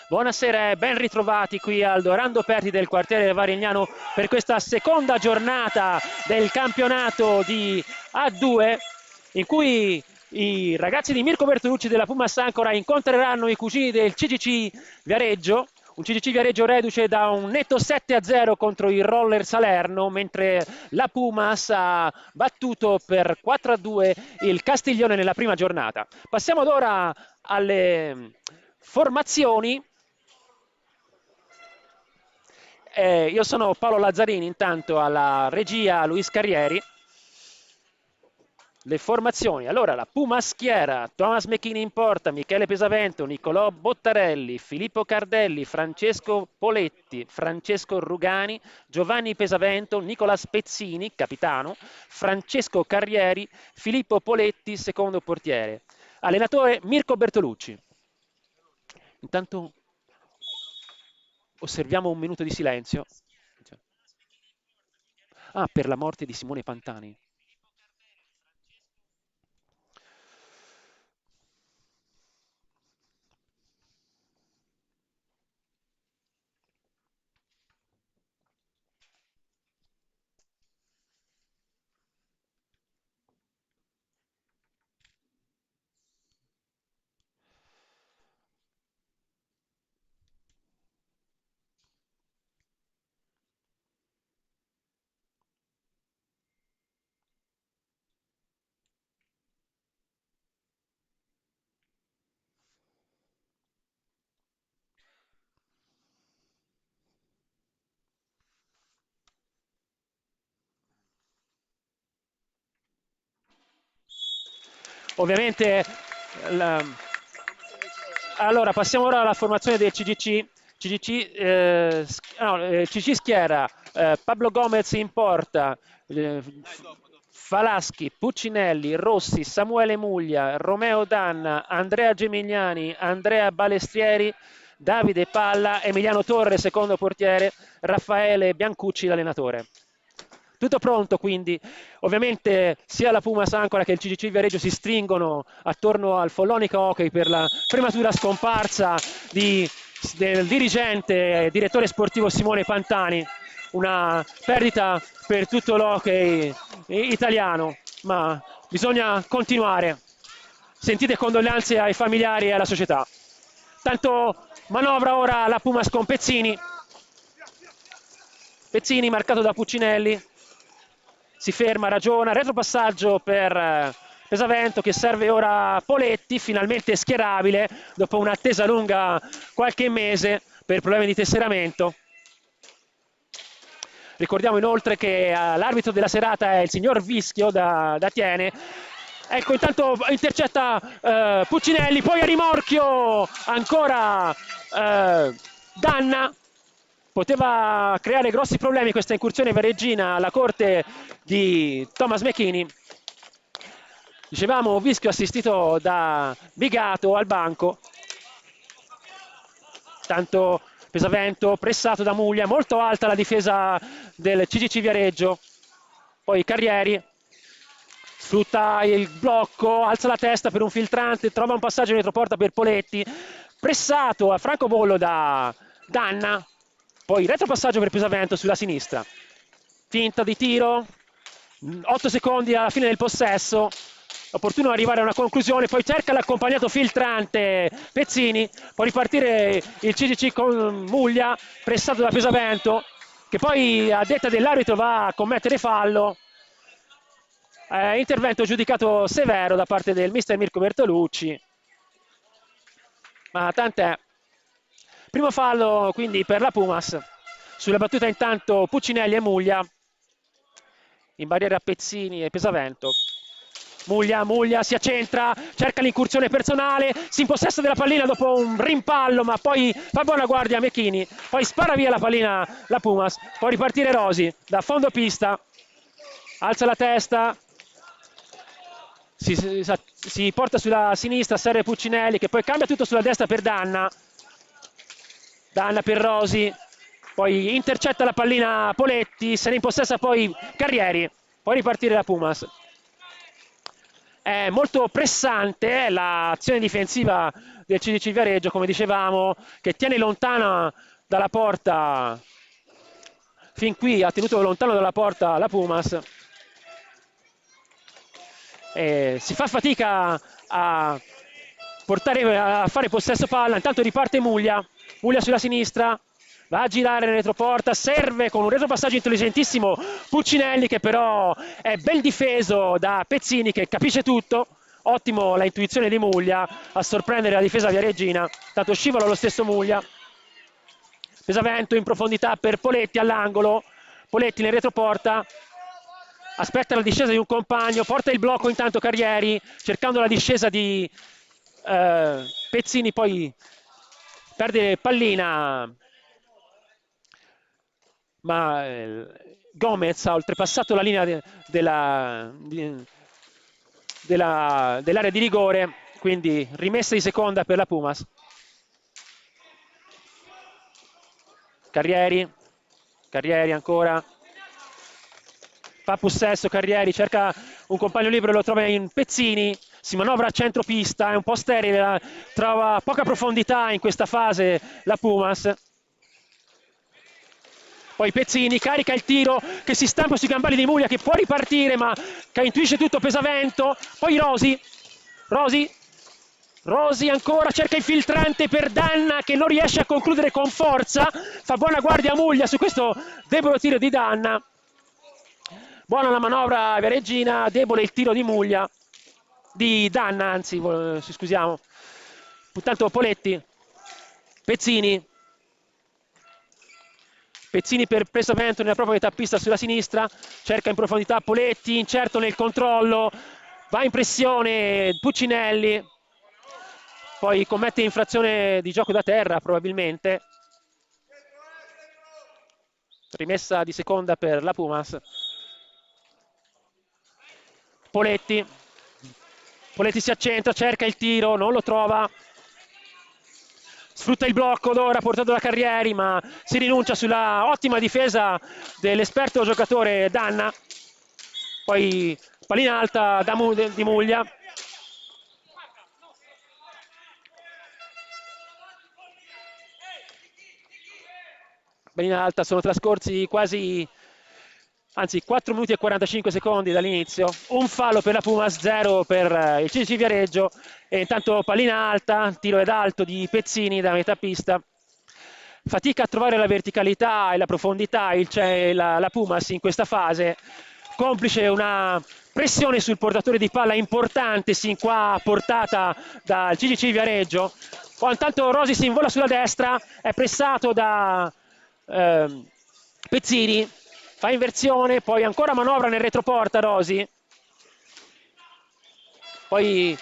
Buonasera e ben ritrovati qui al Dorando Perti del quartiere Varignano per questa seconda giornata del campionato di A2 in cui i ragazzi di Mirko Bertolucci della Pumas Ancora incontreranno i cugini del CGC Viareggio. Un CGC Viareggio reduce da un netto 7-0 contro il Roller Salerno, mentre la Pumas ha battuto per 4-2 il Castiglione nella prima giornata. Passiamo ad ora alle formazioni. Io sono Paolo Lazzarini, intanto alla regia Luis Carrieri. Le formazioni, allora la Puma schiera, Thomas McKinney in porta, Michele Pesavento, Nicolò Bottarelli, Filippo Cardelli, Francesco Poletti, Francesco Rugani, Giovanni Pesavento, Nicola Spezzini, capitano, Francesco Carrieri, Filippo Poletti, secondo portiere. Allenatore Mirko Bertolucci. Intanto osserviamo un minuto di silenzio. Ah, per la morte di Simone Pantani. Ovviamente allora passiamo ora alla formazione del CGC. CGC schiera Pablo Gomez in porta, Falaschi, Puccinelli, Rossi, Samuele Muglia, Romeo Danna, Andrea Gemignani, Andrea Balestrieri, Davide Palla, Emiliano Torre secondo portiere, Raffaele Biancucci l'allenatore. Tutto pronto quindi, ovviamente sia la Pumas Ancora che il CGC Viareggio si stringono attorno al Follonica Hockey per la prematura scomparsa del dirigente e direttore sportivo Simone Pantani, una perdita per tutto l'hockey italiano, ma bisogna continuare. Sentite condoglianze ai familiari e alla società. Tanto manovra ora la Pumas con Pezzini. Pezzini marcato da Puccinelli. Si ferma, ragiona, retropassaggio per Pesavento che serve ora Poletti, finalmente schierabile dopo un'attesa lunga qualche mese per problemi di tesseramento. Ricordiamo inoltre che l'arbitro della serata è il signor Vischio da Tiene. Ecco, intanto intercetta Puccinelli, poi a rimorchio ancora Danna. Poteva creare grossi problemi questa incursione vareggina alla corte di Thomas McKinney. Dicevamo, Vischio assistito da Bigato al banco. Tanto Pesavento pressato da Muglia, molto alta la difesa del CGC Viareggio. Poi Carrieri sfrutta il blocco, alza la testa per un filtrante, trova un passaggio in retroporta per Poletti. Pressato a francobollo da Danna. Poi retropassaggio per Pesavento sulla sinistra. Finta di tiro. 8 secondi alla fine del possesso. Opportuno arrivare a una conclusione. Poi cerca l'accompagnato filtrante Pezzini. Può ripartire il CGC con Muglia, pressato da Pesavento, che poi a detta dell'arbitro va a commettere fallo. Intervento giudicato severo da parte del mister Mirko Bertolucci. Ma tant'è. Primo fallo quindi per la Pumas. Sulla battuta intanto Puccinelli e Muglia. In barriera Pezzini e Pesavento. Muglia si accentra, cerca l'incursione personale, si impossessa della pallina dopo un rimpallo, ma poi fa buona guardia McKinney. Poi spara via la pallina la Pumas. Può ripartire Rosi da fondo pista. Alza la testa. Si porta sulla sinistra, serve Puccinelli che poi cambia tutto sulla destra per Danna. Danna per Rosi, poi intercetta la pallina Poletti, se ne impossessa poi Carrieri, può ripartire la Pumas. è molto pressante l'azione difensiva del CDC Viareggio, come dicevamo, che tiene lontana dalla porta, fin qui ha tenuto lontano dalla porta la Pumas. Si fa fatica a fare possesso palla, intanto riparte Muglia sulla sinistra, va a girare in retroporta, serve con un retropassaggio intelligentissimo Puccinelli, che però è ben difeso da Pezzini, che capisce tutto. Ottimo la intuizione di Muglia a sorprendere la difesa viareggina, tanto scivola lo stesso Muglia. Pesavento in profondità per Poletti all'angolo, Poletti nel retroporta, aspetta la discesa di un compagno, porta il blocco intanto Carrieri, cercando la discesa di Pezzini, poi perde pallina, ma Gomez ha oltrepassato la linea dell'area di rigore, quindi rimessa di seconda per la Pumas. Carrieri ancora, fa possesso Carrieri, cerca un compagno libero, lo trova in Pezzini, si manovra a centropista, è un po' sterile, trova poca profondità in questa fase la Pumas. Poi Pezzini carica il tiro che si stampa sui gambali di Muglia, che può ripartire ma che intuisce tutto Pesavento. Poi Rosi ancora cerca il filtrante per Danna, che non riesce a concludere con forza, fa buona guardia a Muglia su questo debole tiro di Danna. Buona la manovra viareggina, debole il tiro di Muglia, di Danna, anzi, scusiamo. Intanto Poletti, Pezzini per Pesavento nella propria etappista sulla sinistra, cerca in profondità Poletti, incerto nel controllo, va in pressione Puccinelli, poi commette infrazione di gioco da terra probabilmente. Rimessa di seconda per la Pumas. Poletti si accentra, cerca il tiro, non lo trova, sfrutta il blocco d'ora portato da Carrieri, ma si rinuncia sulla ottima difesa dell'esperto giocatore Danna. Poi pallina alta di Muglia. Pallina alta, sono trascorsi anzi 4 minuti e 45 secondi dall'inizio, un fallo per la Pumas, 0 per il CDC Viareggio, e intanto pallina alta, tiro ed alto di Pezzini da metà pista. Fatica a trovare la verticalità e la profondità la Pumas in questa fase, complice una pressione sul portatore di palla importante sin qua portata dal CDC Viareggio. Poi intanto Rosi si invola sulla destra, è pressato da Pezzini, fa inversione, poi ancora manovra nel retroporta Rosi, poi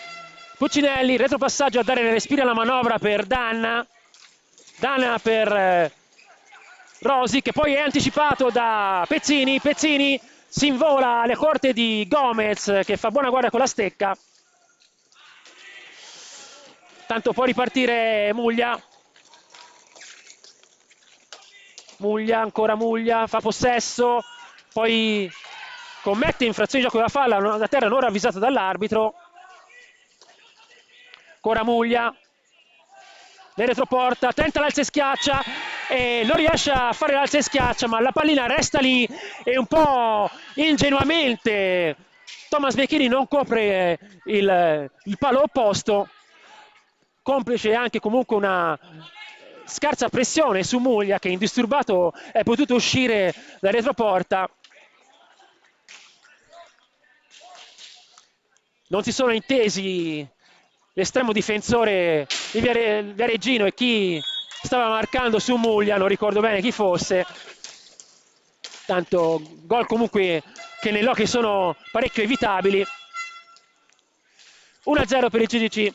Puccinelli, retropassaggio a dare respiro alla manovra per Danna per Rosi, che poi è anticipato da Pezzini si invola alle corte di Gomez, che fa buona guardia con la stecca. Tanto può ripartire Muglia, ancora Muglia, fa possesso, poi commette infrazione di gioco da falla da terra non ravvisata dall'arbitro. Ancora Muglia nel retroporta, tenta l'alza e schiaccia e non riesce a fare l'alza e schiaccia, ma la pallina resta lì e un po' ingenuamente Thomas Becchini non copre il palo opposto, complice anche comunque una scarsa pressione su Muglia, che indisturbato è potuto uscire dal retroporta. Non si sono intesi l'estremo difensore di Viareggino e chi stava marcando su Muglia, non ricordo bene chi fosse. Tanto gol comunque che nell'hockey sono parecchio evitabili. 1-0 per il CDC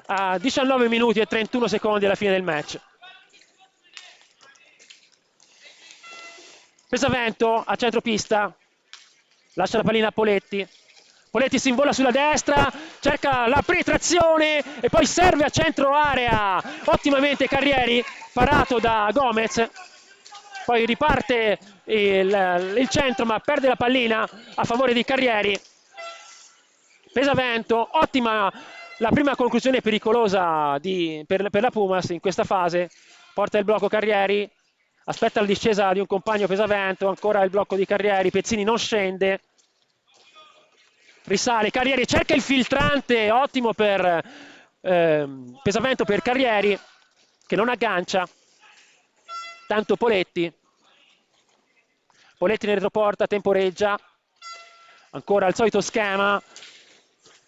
a 19 minuti e 31 secondi alla fine del match. Pesavento a centropista, lascia la pallina a Poletti si invola sulla destra, cerca la penetrazione e poi serve a centro area ottimamente Carrieri, parato da Gomez, poi riparte il centro ma perde la pallina a favore di Carrieri. Pesavento, ottima la prima conclusione pericolosa per la Pumas in questa fase, porta il blocco Carrieri, aspetta la discesa di un compagno Pesavento, ancora il blocco di Carrieri, Pezzini non scende, risale, Carrieri cerca il filtrante, ottimo per Pesavento per Carrieri che non aggancia, tanto Poletti in retroporta, temporeggia, ancora il solito schema,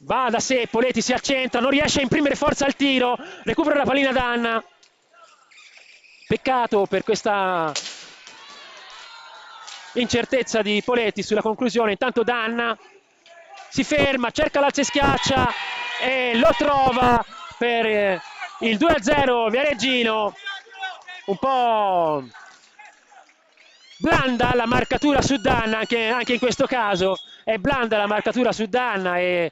va da sé, Poletti si accentra, non riesce a imprimere forza al tiro, recupera la pallina Danna, peccato per questa incertezza di Poletti sulla conclusione. Intanto Danna si ferma, cerca l'alza e schiaccia e lo trova per il 2-0 Viareggino. Un po' blanda la marcatura su Danna, anche in questo caso è blanda la marcatura su Danna e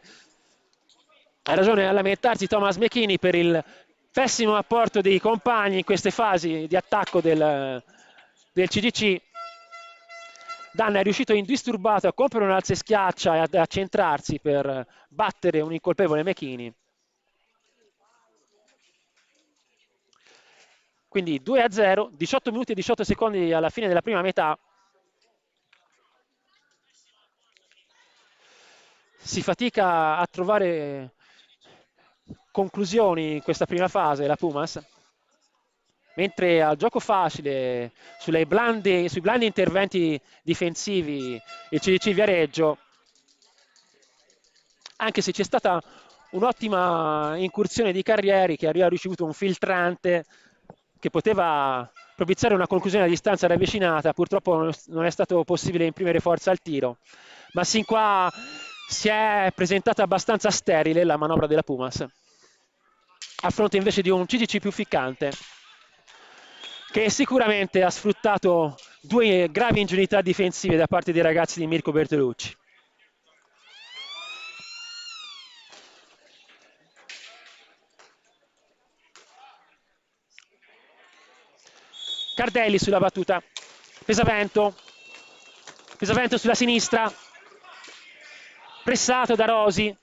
ha ragione a lamentarsi Thomas McKinney per il pessimo apporto dei compagni in queste fasi di attacco del CGC. Danna è riuscito indisturbato a compiere un alza e schiaccia e ad accentrarsi per battere un incolpevole McKinney. Quindi 2-0, 18 minuti e 18 secondi alla fine della prima metà. Si fatica a trovare conclusioni in questa prima fase la Pumas, mentre al gioco facile, sui blandi interventi difensivi il CDC Viareggio, anche se c'è stata un'ottima incursione di Carrieri che ha ricevuto un filtrante che poteva propiziare una conclusione a distanza ravvicinata, purtroppo non è stato possibile imprimere forza al tiro, ma sin qua si è presentata abbastanza sterile la manovra della Pumas, a fronte invece di un CGC più ficcante, che sicuramente ha sfruttato due gravi ingenuità difensive da parte dei ragazzi di Mirko Bertolucci. Cardelli sulla battuta, Pesavento sulla sinistra, pressato da Rosi,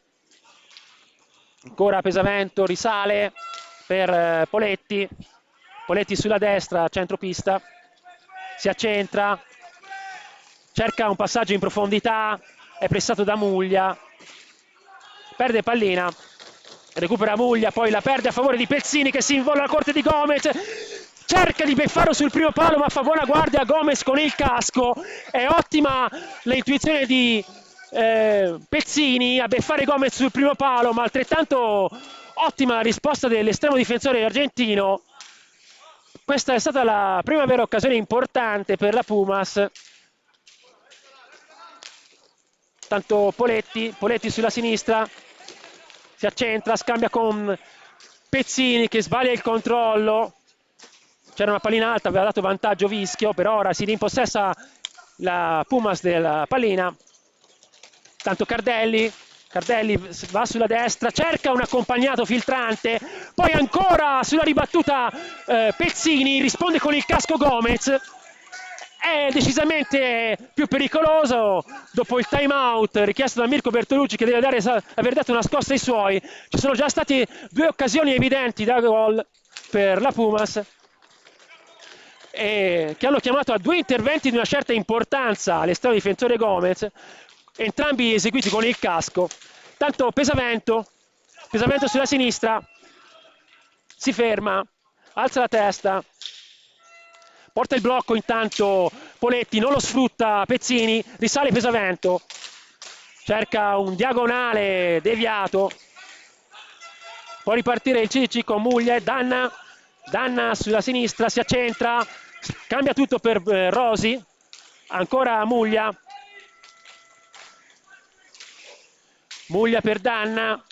ancora Pesavento, risale per Poletti sulla destra, centropista, si accentra, cerca un passaggio in profondità, è pressato da Muglia, perde pallina, recupera Muglia, poi la perde a favore di Pezzini che si invola alla corte di Gomez, cerca di beffarlo sul primo palo ma fa buona guardia Gomez con il casco. È ottima l'intuizione di Pezzini a beffare Gomez sul primo palo, ma altrettanto ottima la risposta dell'estremo difensore argentino. Questa è stata la prima vera occasione importante per la Pumas. Tanto Poletti sulla sinistra, si accentra, scambia con Pezzini che sbaglia il controllo. C'era una pallina alta, aveva dato vantaggio Vischio, per ora si rimpossessa la Pumas della pallina. Tanto Cardelli va sulla destra, cerca un accompagnato filtrante, poi ancora sulla ribattuta Pezzini, risponde con il casco Gomez. È decisamente più pericoloso dopo il time out richiesto da Mirko Bertolucci, che deve aver dato una scossa ai suoi. Ci sono già state due occasioni evidenti da gol per la Pumas, che hanno chiamato a due interventi di una certa importanza all'estremo difensore Gomez, entrambi eseguiti con il casco. Tanto Pesavento sulla sinistra, si ferma, alza la testa, porta il blocco, intanto Poletti non lo sfrutta Pezzini, risale Pesavento, cerca un diagonale deviato, può ripartire il CDC con Muglia e Danna sulla sinistra, si accentra, cambia tutto per Rosi, ancora Muglia per Danna,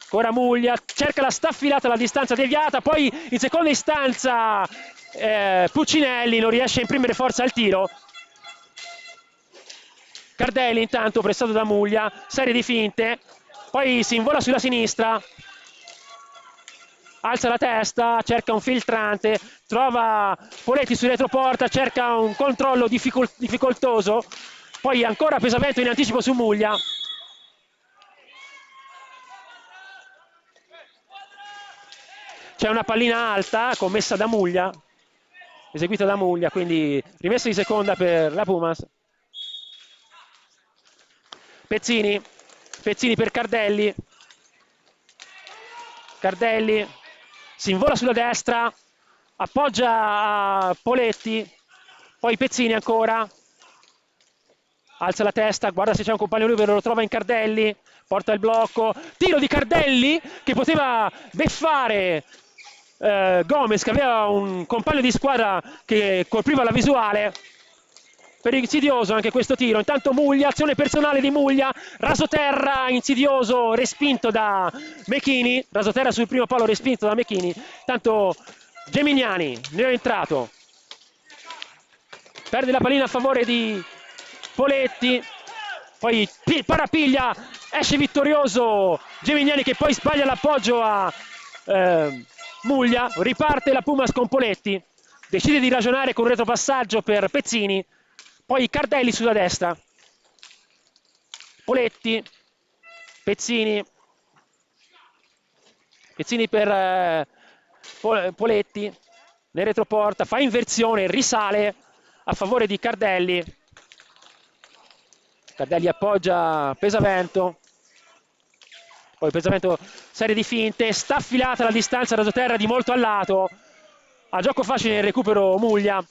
ancora Muglia, cerca la staffilata alla distanza deviata, poi in seconda istanza Puccinelli non riesce a imprimere forza al tiro. Cardelli intanto pressato da Muglia, serie di finte, poi si invola sulla sinistra, alza la testa, cerca un filtrante, trova Poletti su retroporta, cerca un controllo difficoltoso, poi ancora Pesavento in anticipo su Muglia. c'è una pallina alta commessa da Muglia, eseguita da Muglia, quindi rimessa di seconda per la Pumas. Pezzini per Cardelli. Cardelli si invola sulla destra, appoggia a Poletti, poi Pezzini ancora, alza la testa, guarda se c'è un compagno lui, lo trova in Cardelli, porta il blocco, tiro di Cardelli che poteva beffare Gomez, che aveva un compagno di squadra che colpiva la visuale. Per insidioso anche questo tiro, intanto Muglia, azione personale di Muglia, rasoterra insidioso respinto da Mechini, rasoterra sul primo palo respinto da Mechini, tanto Gemignani ne è entrato, perde la pallina a favore di Poletti, poi parapiglia, esce vittorioso Gemignani che poi sbaglia l'appoggio a Muglia, riparte la Pumas con Poletti, decide di ragionare con un retropassaggio per Pezzini, poi Cardelli sulla destra, Poletti, Pezzini per Poletti, nel retroporta, fa inversione, risale a favore di Cardelli. Cardelli appoggia Pesavento, poi Pesavento serie di finte, sta affilata la distanza rasoterra di molto a lato, a gioco facile nel recupero Muglia.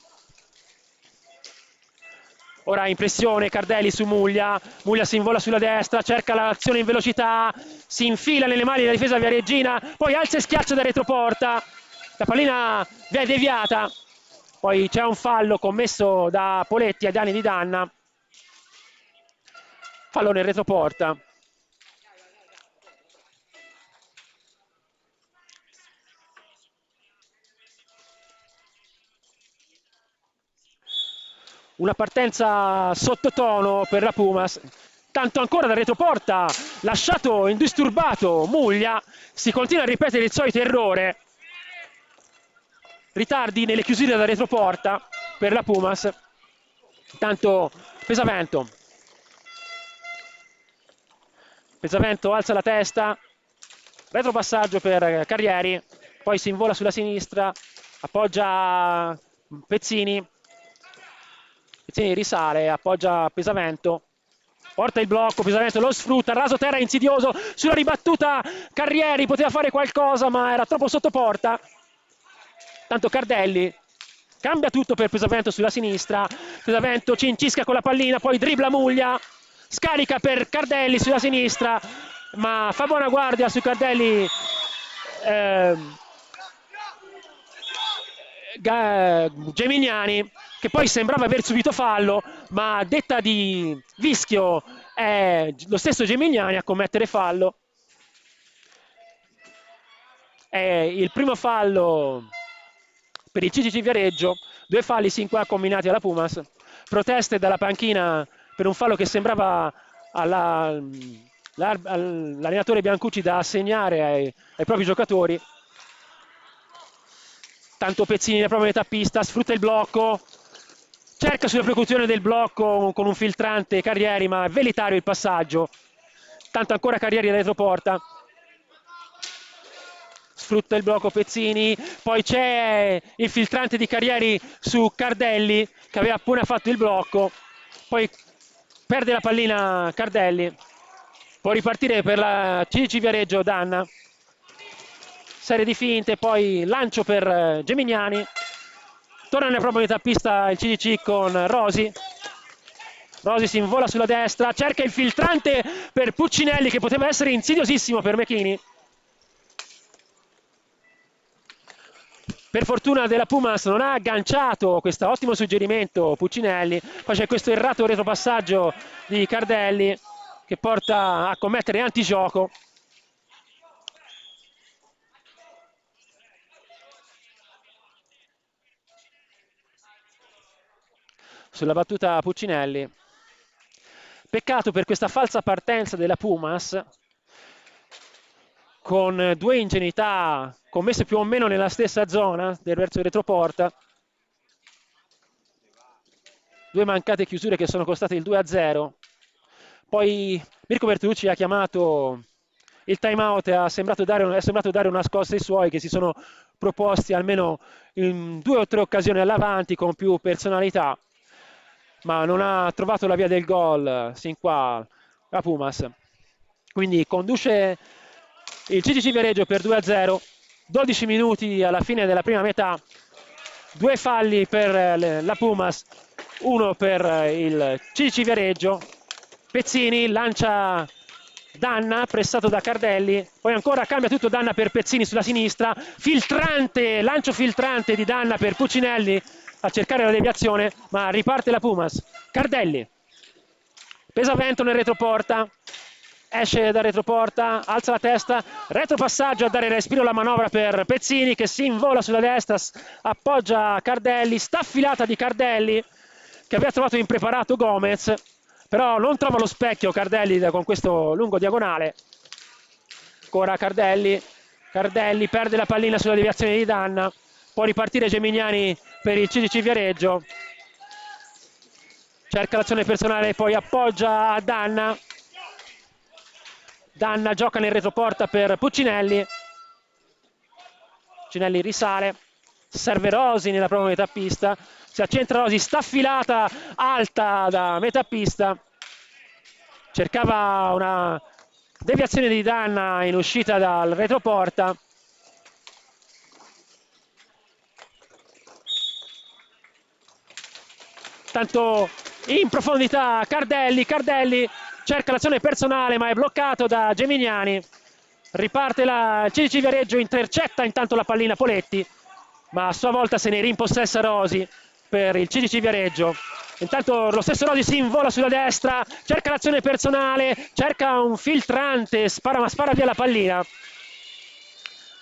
Ora in pressione Cardelli su Muglia, Muglia si invola sulla destra, cerca l'azione in velocità, si infila nelle mani della difesa viareggina, poi alza e schiaccia da retroporta, la pallina viene deviata, poi c'è un fallo commesso da Poletti ai danni di Danna, fallo nel retroporta. Una partenza sottotono per la Pumas, tanto ancora da retroporta, lasciato indisturbato Muglia, si continua a ripetere il solito errore, ritardi nelle chiusure da retroporta per la Pumas, tanto Pesavento alza la testa, retropassaggio per Carrieri, poi si invola sulla sinistra, appoggia Pezzini risale, appoggia Pesavento, porta il blocco, Pesavento lo sfrutta, rasoterra insidioso sulla ribattuta, Carrieri poteva fare qualcosa ma era troppo sotto porta, tanto Cardelli cambia tutto per Pesavento sulla sinistra, Pesavento cincisca con la pallina, poi dribbla Muglia, scarica per Cardelli sulla sinistra, ma fa buona guardia su Cardelli Gemignani, che poi sembrava aver subito fallo, ma a detta di Vischio è lo stesso Gemignani a commettere fallo. È il primo fallo per il CGC Viareggio, 2 falli sin qua combinati alla Pumas, proteste dalla panchina per un fallo che sembrava all'allenatore Biancucci da assegnare ai propri giocatori. Tanto Pezzini nella propria metà pista, sfrutta il blocco, cerca sulla precauzione del blocco con un filtrante Carrieri, ma è velitario il passaggio, tanto ancora Carrieri da retroporta, sfrutta il blocco Pezzini, poi c'è il filtrante di Carrieri su Cardelli che aveva appena fatto il blocco, poi perde la pallina Cardelli, può ripartire per la CGC Viareggio Danna, serie di finte, poi lancio per Gemignani, torna nella propria metà pista il CGC con Rosi si invola sulla destra, cerca il filtrante per Puccinelli che poteva essere insidiosissimo per Mechini. Per fortuna della Pumas non ha agganciato questo ottimo suggerimento Puccinelli, poi c'è questo errato retropassaggio di Cardelli che porta a commettere antigioco. Sulla battuta Puccinelli, peccato per questa falsa partenza della Pumas con 2 ingenuità commesse più o meno nella stessa zona verso il retroporta, 2 mancate chiusure che sono costate il 2-0. Poi Mirko Bertolucci ha chiamato il time out è sembrato dare una scossa ai suoi, che si sono proposti almeno in 2 o 3 occasioni all'avanti con più personalità, ma non ha trovato la via del gol sin qua la Pumas. Quindi conduce il CGC Viareggio per 2-0, 12 minuti alla fine della prima metà, 2 falli per la Pumas, 1 per il CGC Viareggio. Pezzini lancia Danna, pressato da Cardelli, poi ancora cambia tutto Danna per Pezzini sulla sinistra, lancio filtrante di Danna per Puccinelli a cercare la deviazione, ma riparte la Pumas. Cardelli, Pesavento nel retroporta, esce da retroporta, alza la testa, retropassaggio a dare respiro alla manovra per Pezzini che si invola sulla destra, appoggia Cardelli, staffilata di Cardelli che aveva trovato impreparato Gomez, però non trova lo specchio Cardelli con questo lungo diagonale. Ancora Cardelli perde la pallina sulla deviazione di Danna, può ripartire Gemignani per il CGC Viareggio, cerca l'azione personale, poi appoggia a Danna gioca nel retroporta per Puccinelli, Puccinelli risale, serve Rosi nella prova metappista, si accentra Rosi, staffilata alta da metapista, cercava una deviazione di Danna in uscita dal retroporta. Tanto in profondità Cardelli cerca l'azione personale ma è bloccato da Gemignani, riparte la CGC Viareggio, intercetta intanto la pallina Poletti, ma a sua volta se ne rimpossessa Rosi per il CGC Viareggio. Intanto lo stesso Rosi si invola sulla destra, cerca l'azione personale, cerca un filtrante, spara via la pallina.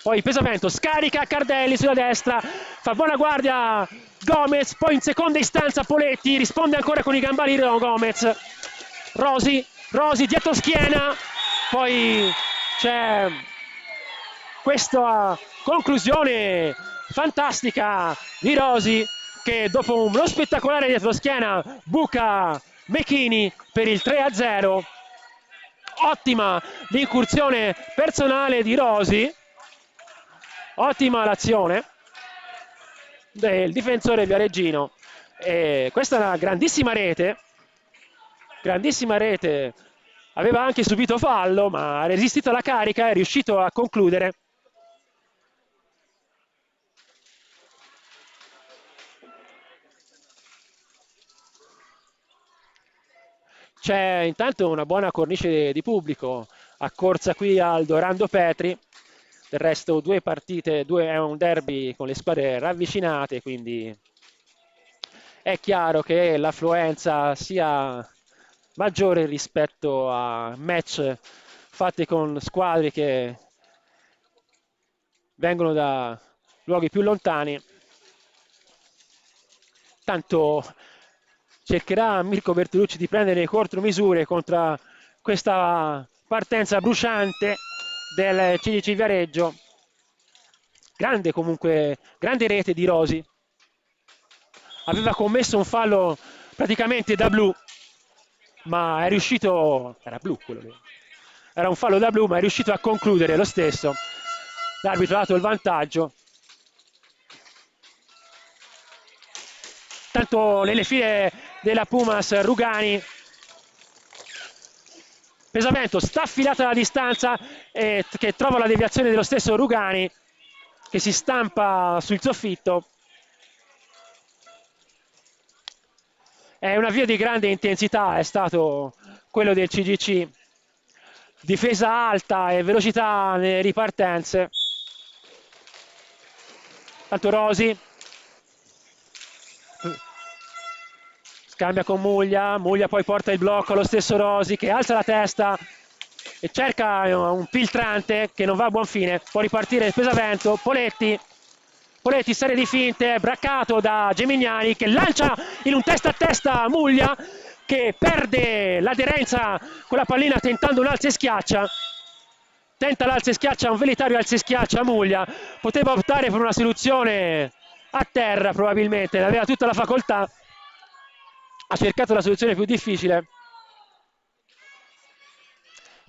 Poi Pesavento scarica Cardelli sulla destra, fa buona guardia Gomez, poi in seconda istanza Poletti, risponde ancora con i gambali Gomez. Rosi dietro schiena, poi c'è questa conclusione fantastica di Rosi che dopo uno spettacolare dietro schiena buca Mechini per il 3-0. Ottima l'incursione personale di Rosi, ottima l'azione del difensore viareggino, e questa è una grandissima rete, aveva anche subito fallo ma ha resistito alla carica, è riuscito a concludere. C'è intanto una buona cornice di pubblico accorsa qui al Dorando Petri, del resto 2 partite, è un derby con le squadre ravvicinate, quindi è chiaro che l'affluenza sia maggiore rispetto a match fatti con squadre che vengono da luoghi più lontani. Tanto cercherà Mirko Bertolucci di prendere le contromisure contro questa partenza bruciante del CGC Viareggio. Grande rete di Rosi, aveva commesso un fallo praticamente da blu, ma è riuscito, era un fallo da blu, ma è riuscito a concludere lo stesso. L'arbitro ha dato il vantaggio. Tanto nelle file della Pumas Rugani, Pesavento staffilata la distanza che trova la deviazione dello stesso Rugani che si stampa sul soffitto. È un avvio di grande intensità, è stato quello del CGC, difesa alta e velocità nelle ripartenze. Tanto Rosi scambia con Muglia poi porta il blocco allo stesso Rosi che alza la testa e cerca un filtrante che non va a buon fine, può ripartire il Pesavento. Poletti, serie di finte, braccato da Gemignani che lancia in un testa a testa Muglia che perde l'aderenza con la pallina tentando un alza e schiaccia. Tenta l'alza e schiaccia, un velitario alza e schiaccia Muglia, poteva optare per una soluzione a terra probabilmente, aveva tutta la facoltà, ha cercato la soluzione più difficile.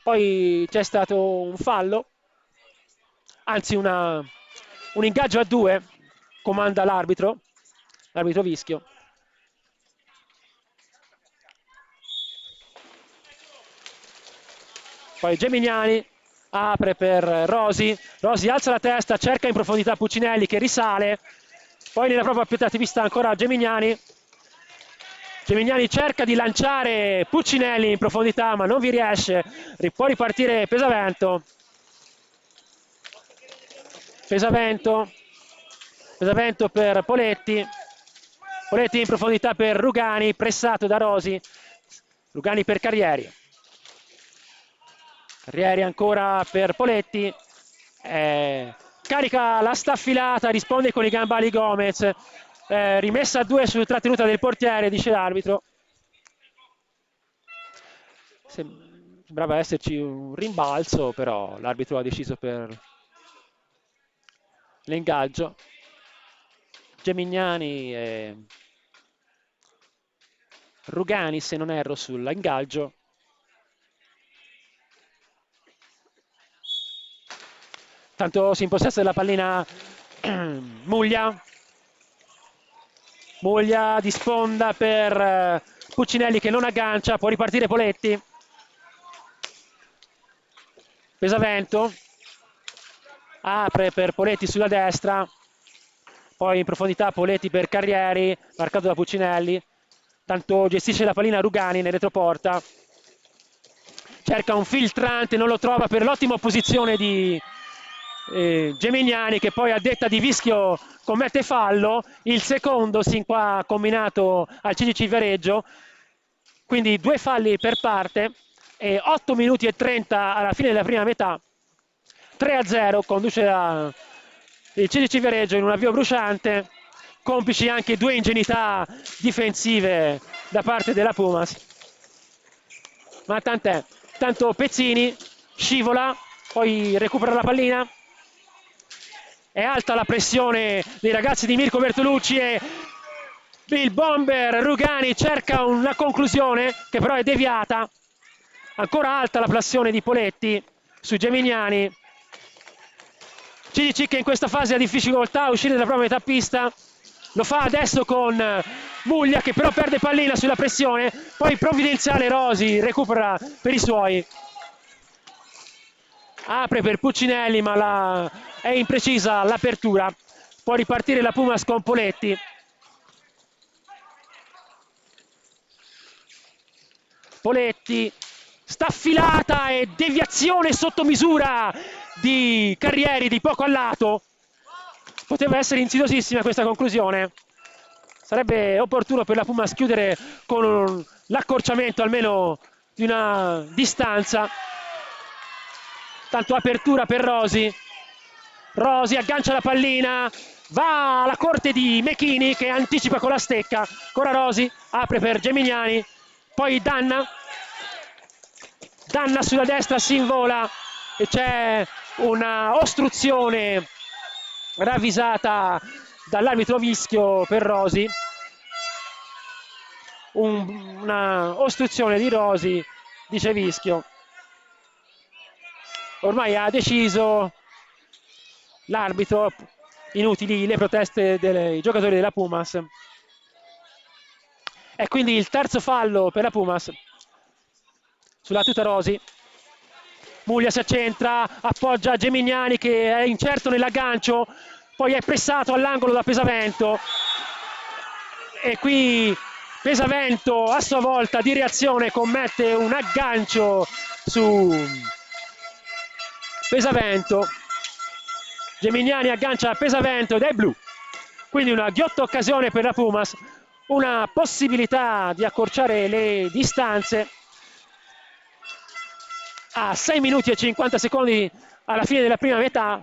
Poi c'è stato un fallo, anzi un ingaggio a 2, comanda l'arbitro Vischio. Poi Gemignani apre per Rosi alza la testa, cerca in profondità Puccinelli che risale, poi nella propria più vista ancora Gemignani cerca di lanciare Puccinelli in profondità ma non vi riesce, può ripartire Pesavento per Poletti in profondità per Rugani, pressato da Rosi, Rugani per Carrieri ancora per Poletti, carica la staffilata, risponde con i gambali Gomez, rimessa a 2 su trattenuta del portiere, dice l'arbitro. Sembrava esserci un rimbalzo, però l'arbitro ha deciso per l'ingaggio. Gemignani e Rugani, se non erro, sull'ingaggio. Tanto si impossessa della pallina Muglia di sponda per Puccinelli che non aggancia, può ripartire Poletti. Pesavento apre per Poletti sulla destra, poi in profondità Poletti per Carrieri, marcato da Puccinelli. Tanto gestisce la pallina Rugani nel retroporta, cerca un filtrante, non lo trova per l'ottima posizione di Gemignani, che poi a detta di Vischio commette fallo, il secondo sin qua combinato al CGC Viareggio, quindi 2 falli per parte e 8 minuti e 30 alla fine della prima metà. 3-0 conduce il CGC Viareggio in un avvio bruciante, complici anche 2 ingenuità difensive da parte della Pumas, ma tant'è. Tanto Pezzini scivola, poi recupera la pallina, è alta la pressione dei ragazzi di Mirko Bertolucci e il bomber Rugani cerca una conclusione che però è deviata. Ancora alta la pressione di Poletti su Gemignani. CDC che in questa fase ha difficoltà a uscire dalla propria metà pista, lo fa adesso con Muglia che però perde pallina sulla pressione, poi provvidenziale Rosi recupera per i suoi, apre per Puccinelli ma è imprecisa l'apertura, può ripartire la Pumas con Poletti. Poletti, staffilata e deviazione sotto misura di Carrieri di poco a lato. Poteva essere insidiosissima questa conclusione. Sarebbe opportuno per la Pumas chiudere con l'accorciamento almeno di una distanza. Tanto apertura per Rosi. Rosi aggancia la pallina, va alla corte di Mechini che anticipa con la stecca. Ancora Rosi, apre per Gemignani, poi Danna sulla destra si invola e c'è una ostruzione ravvisata dall'arbitro Vischio per Rosi, una ostruzione di Rosi, dice Vischio. Ormai ha deciso l'arbitro, inutili le proteste dei giocatori della Pumas. E quindi il terzo fallo per la Pumas sulla tuta Rosi. Muglia si accentra, appoggia Gemignani che è incerto nell'aggancio, poi è pressato all'angolo da Pesavento e qui Pesavento a sua volta di reazione commette un aggancio su Pesavento. Gemignani aggancia a Pesavento ed è blu, quindi una ghiotta occasione per la Pumas, una possibilità di accorciare le distanze. A 6 minuti e 50 secondi alla fine della prima metà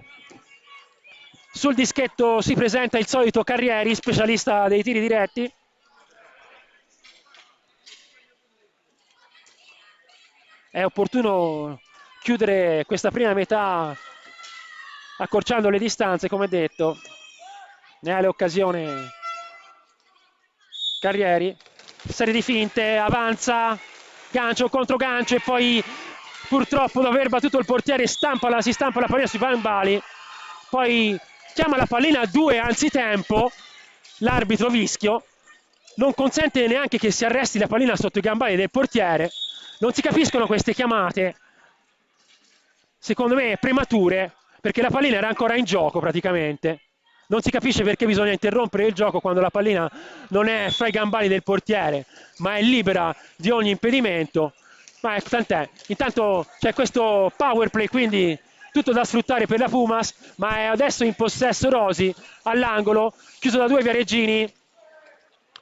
sul dischetto si presenta il solito Carrieri, specialista dei tiri diretti. È opportuno chiudere questa prima metà accorciando le distanze, come detto. Ne ha l'occasione Carrieri, serie di finte, avanza, gancio contro gancio e poi purtroppo dopo aver battuto il portiere si stampa la pallina sui gambali, poi chiama la pallina a 2 anzitempo, l'arbitro Vischio, non consente neanche che si arresti la pallina sotto i gambali del portiere. Non si capiscono queste chiamate, secondo me premature, perché la pallina era ancora in gioco praticamente. Non si capisce perché bisogna interrompere il gioco quando la pallina non è fra i gambali del portiere, ma è libera di ogni impedimento. Ma tant'è. Intanto c'è questo power play, quindi tutto da sfruttare per la Pumas, ma è adesso in possesso Rosi all'angolo, chiuso da 2 Viareggini,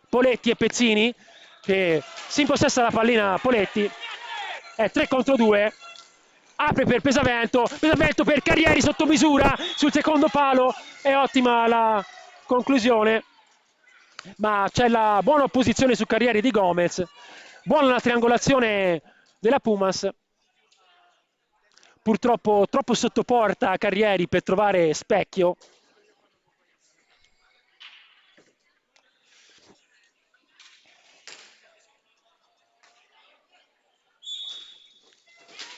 Poletti e Pezzini, che si impossessa la pallina Poletti, è 3 contro 2, apre per Pesavento per Carrieri sotto misura sul secondo palo, è ottima la conclusione, ma c'è la buona opposizione su Carrieri di Gomez, buona la triangolazione della Pumas, purtroppo troppo sotto porta Carrieri per trovare specchio.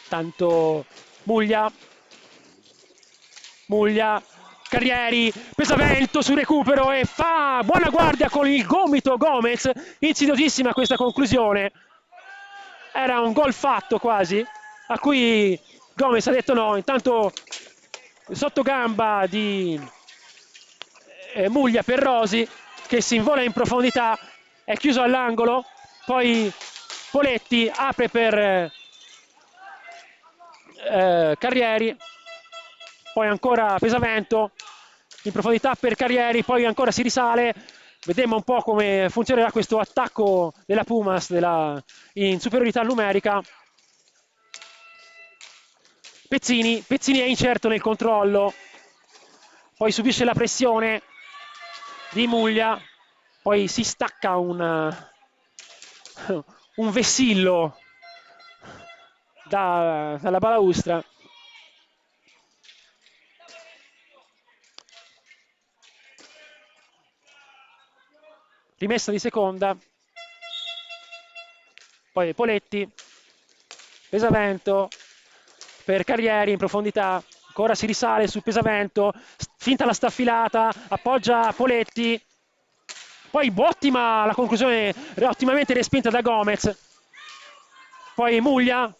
Tanto Muglia, Carrieri, Pesavento sul recupero e fa buona guardia con il gomito Gomez, insidiosissima questa conclusione, era un gol fatto quasi, a cui Gomez ha detto no. Intanto sottogamba di Muglia per Rosi che si invola in profondità, è chiuso all'angolo, poi Poletti apre per Carrieri, poi ancora Pesavento in profondità per Carrieri, poi ancora si risale. Vedremo un po' come funzionerà questo attacco della Pumas in superiorità numerica. Pezzini è incerto nel controllo, poi subisce la pressione di Muglia, poi si stacca un vessillo dalla balaustra. Rimessa di seconda, poi Poletti, Pesavento per Carrieri in profondità, ancora si risale su Pesavento, finta la staffilata, appoggia Poletti, poi ottima la conclusione, ottimamente respinta da Gomez, poi Muglia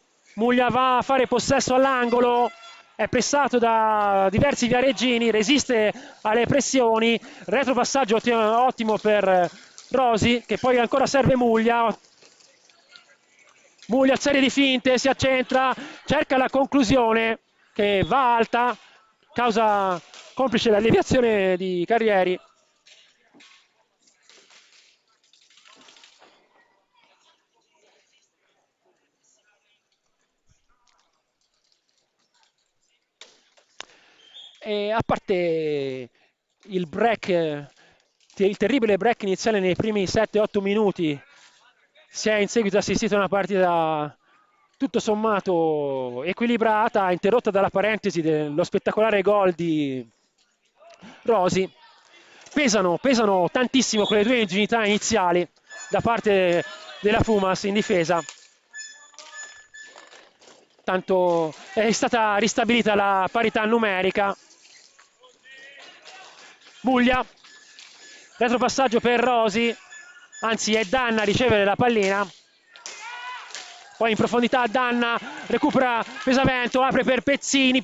va a fare possesso all'angolo, è pressato da diversi viareggini, resiste alle pressioni, retropassaggio ottimo per Rosi, che poi ancora serve Muglia, serie di finte, si accentra, cerca la conclusione che va alta, causa complice la deviazione di Carrieri. E a parte il break, il terribile break iniziale nei primi 7-8 minuti, si è in seguito assistito a una partita tutto sommato equilibrata, interrotta dalla parentesi dello spettacolare gol di Rosi. Pesano tantissimo quelle 2 ingenuità iniziali da parte della Pumas in difesa. Tanto è stata ristabilita la parità numerica. Muglia, retropassaggio per Rosi, anzi è Danna a ricevere la pallina, poi in profondità Danna, recupera Pesavento, apre per Pezzini,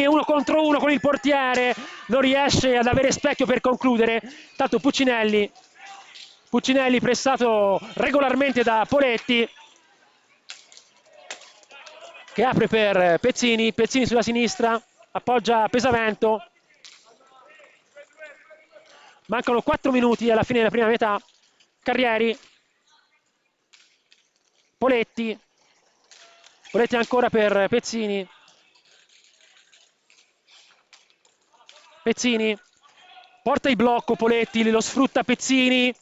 1 contro 1 con il portiere, non riesce ad avere specchio per concludere, tanto Puccinelli pressato regolarmente da Poletti, che apre per Pezzini sulla sinistra, appoggia Pesavento. Mancano 4 minuti alla fine della prima metà. Carrieri, Poletti ancora per Pezzini, porta il blocco Poletti, lo sfrutta Pezzini,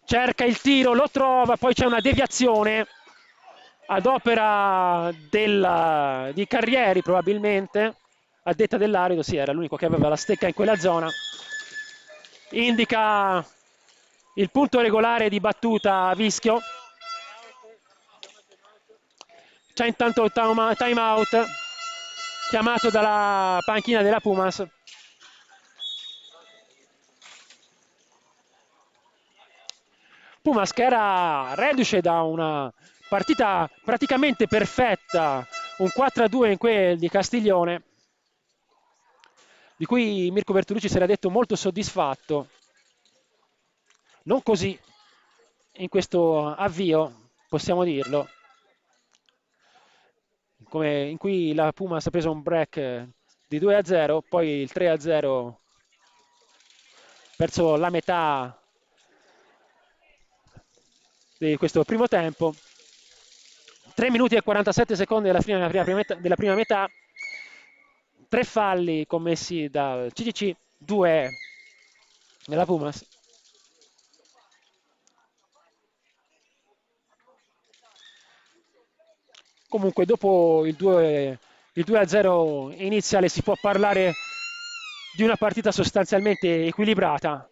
cerca il tiro, lo trova, poi c'è una deviazione ad opera di Carrieri probabilmente, a detta dell'arbitro, sì, era l'unico che aveva la stecca in quella zona. Indica il punto regolare di battuta a Vischio. C'è intanto il time out chiamato dalla panchina della Pumas. Pumas che era reduce da una partita praticamente perfetta, un 4-2 in quel di Castiglione, di cui Mirko Bertolucci si era detto molto soddisfatto. Non così in questo avvio, possiamo dirlo, in cui la Pumas ha preso un break di 2-0, poi il 3-0 verso la metà di questo primo tempo. 3 minuti e 47 secondi della fine della prima metà, 3 falli commessi dal CCC, 2 nella Pumas. Comunque dopo il 2-0 iniziale si può parlare di una partita sostanzialmente equilibrata,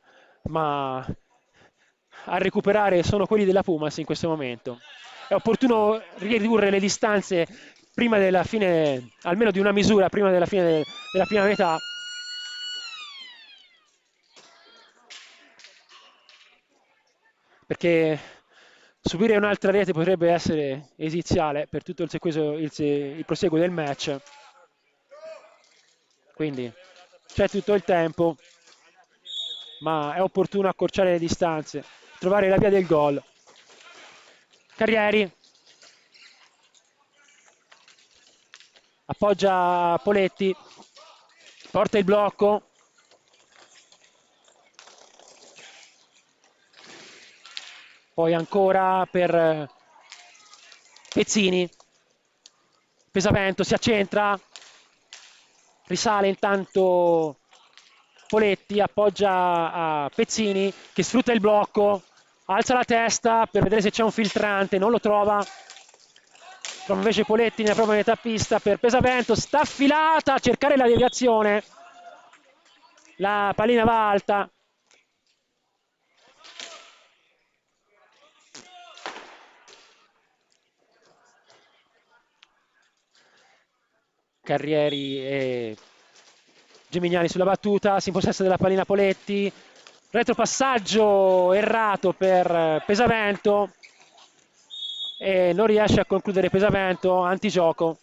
ma a recuperare sono quelli della Pumas in questo momento. È opportuno ridurre le distanze prima della fine, almeno di una misura, prima della fine della prima metà. Perché subire un'altra rete potrebbe essere esiziale per tutto il proseguo del match. Quindi c'è tutto il tempo, ma è opportuno accorciare le distanze, trovare la via del gol. Carrieri appoggia Poletti, porta il blocco, poi ancora per Pezzini, Pesavento si accentra, risale intanto Poletti, appoggia a Pezzini che sfrutta il blocco, alza la testa per vedere se c'è un filtrante, non lo trova. Trova invece Poletti nella propria metà pista per Pesavento, sta affilata a cercare la deviazione. La pallina va alta. Carrieri e Gemignani sulla battuta, si impossessa della pallina Poletti, retropassaggio errato per Pesavento e non riesce a concludere Pesavento, antigioco.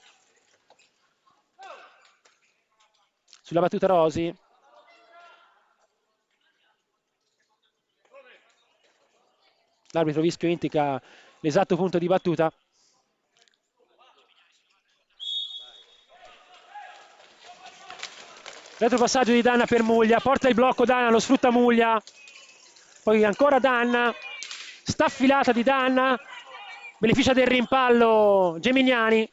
Sulla battuta Rosi. L'arbitro Vischio indica l'esatto punto di battuta. Retropassaggio di Danna per Muglia, porta il blocco Danna, lo sfrutta Muglia, poi ancora Danna, sta affilata di Danna, beneficia del rimpallo Gemignani.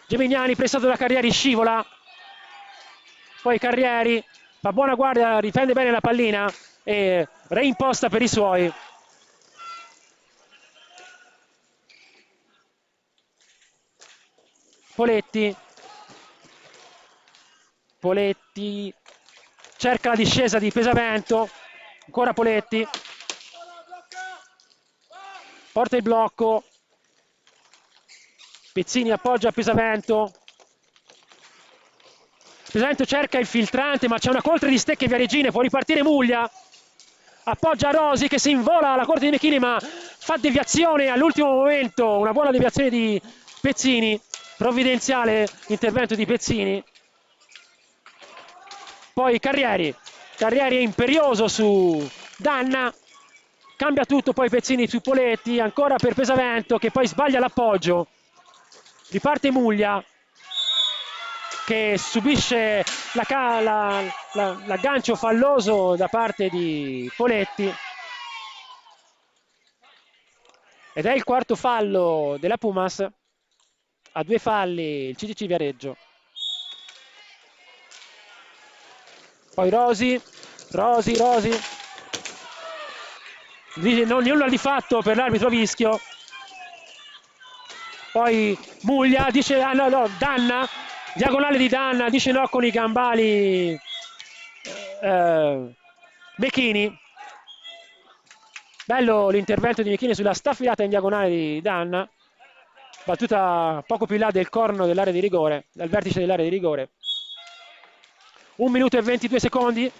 Gemignani pressato da Carrieri, scivola, poi Carrieri fa buona guardia, difende bene la pallina e reimposta per i suoi. Poletti cerca la discesa di Pesavento, ancora Poletti, porta il blocco, Pezzini appoggia a Pesavento, Pesavento cerca il filtrante ma c'è una coltre di stecche via Regine, può ripartire Muglia, appoggia Rosi che si invola alla corte di Mechini ma fa deviazione all'ultimo momento, una buona deviazione di Pezzini, provvidenziale intervento di Pezzini. Poi Carrieri è imperioso su Danna, cambia tutto, poi Pezzini su Poletti, ancora per Pesavento che poi sbaglia l'appoggio, riparte Muglia che subisce l'aggancio falloso da parte di Poletti ed è il quarto fallo della Pumas, a 2 falli il CCC Viareggio. Poi Rosi, non nulla di fatto per l'arbitro Vischio. Poi Muglia dice no, Danna, diagonale di Danna, dice no con i gambali Mechini. Bello l'intervento di Mechini sulla staffilata in diagonale di Danna. battuta poco più in là del corno dell'area di rigore, dal vertice dell'area di rigore. 1 minuto e 22 secondi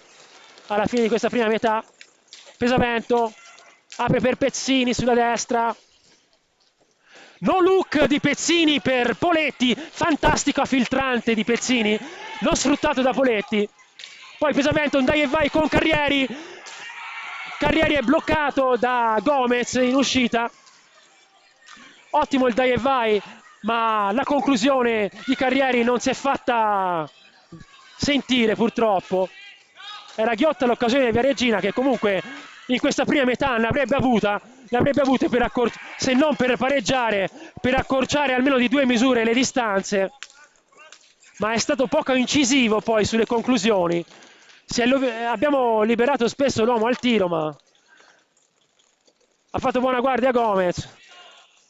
alla fine di questa prima metà. Pesavento apre per Pezzini sulla destra. No look di Pezzini per Poletti, fantastica filtrante di Pezzini, non sfruttato da Poletti. Poi Pesavento un dai e vai con Carrieri. Carrieri è bloccato da Gomez in uscita. Ottimo il dai e vai, ma la conclusione di Carrieri non si è fatta sentire purtroppo. Era ghiotta l'occasione di Viareggina, che comunque in questa prima metà ne avrebbe avute per se non per pareggiare, per accorciare almeno di 2 misure le distanze, ma è stato poco incisivo poi sulle conclusioni. Abbiamo liberato spesso l'uomo al tiro, ma ha fatto buona guardia Gomez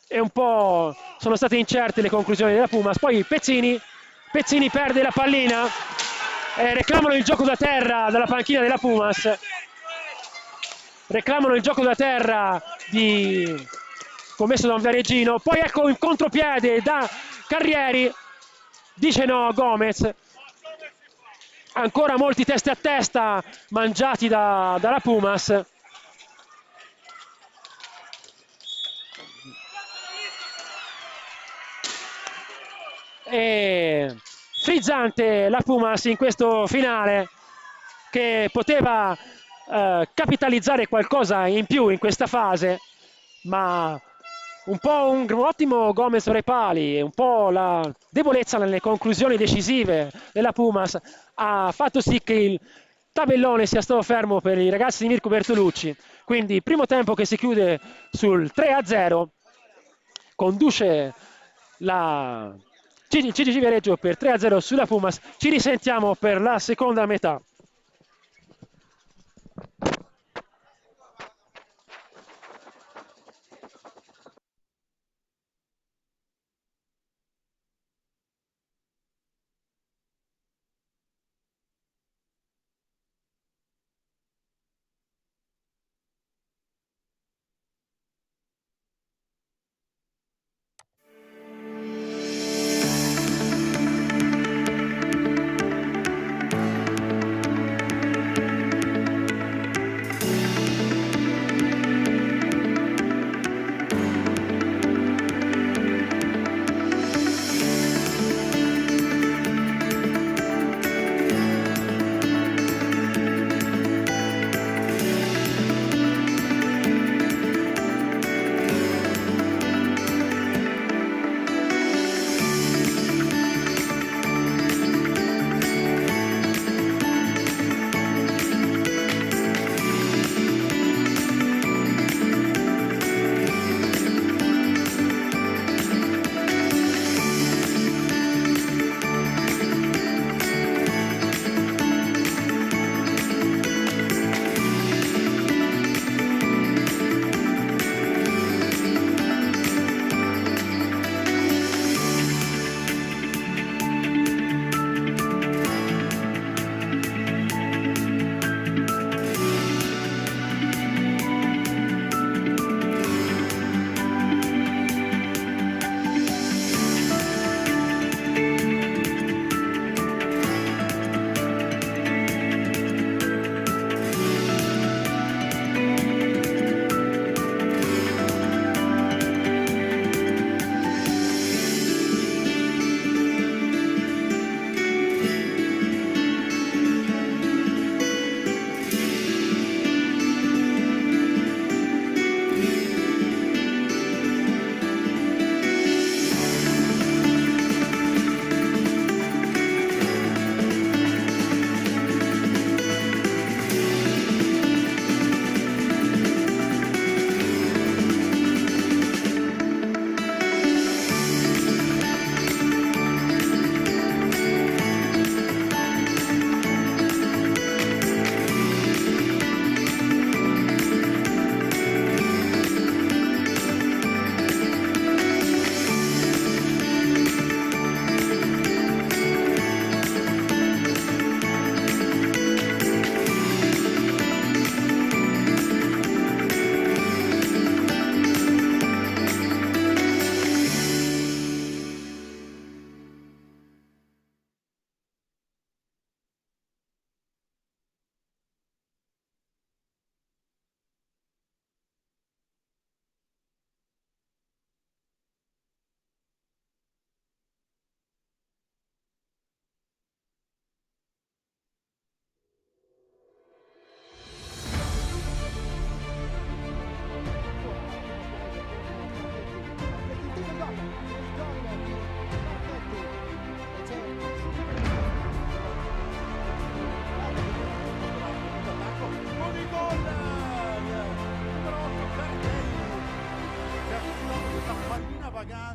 e un po' sono state incerte le conclusioni della Pumas. Poi Pezzini perde la pallina, reclamano il gioco da terra dalla panchina della Pumas, reclamano il gioco da terra commesso da un Viareggino. Poi ecco il contropiede da Carrieri, dice no Gomez. Ancora molti teste a testa mangiati dalla Pumas. E frizzante la Pumas in questo finale, che poteva capitalizzare qualcosa in più in questa fase, ma un po' un ottimo Gomez sopra i pali e un po' la debolezza nelle conclusioni decisive della Pumas ha fatto sì che il tabellone sia stato fermo per i ragazzi di Mirko Bertolucci. Quindi primo tempo che si chiude sul 3-0, conduce la CGG Viareggio per 3-0 sulla Pumas. Ci risentiamo per la seconda metà.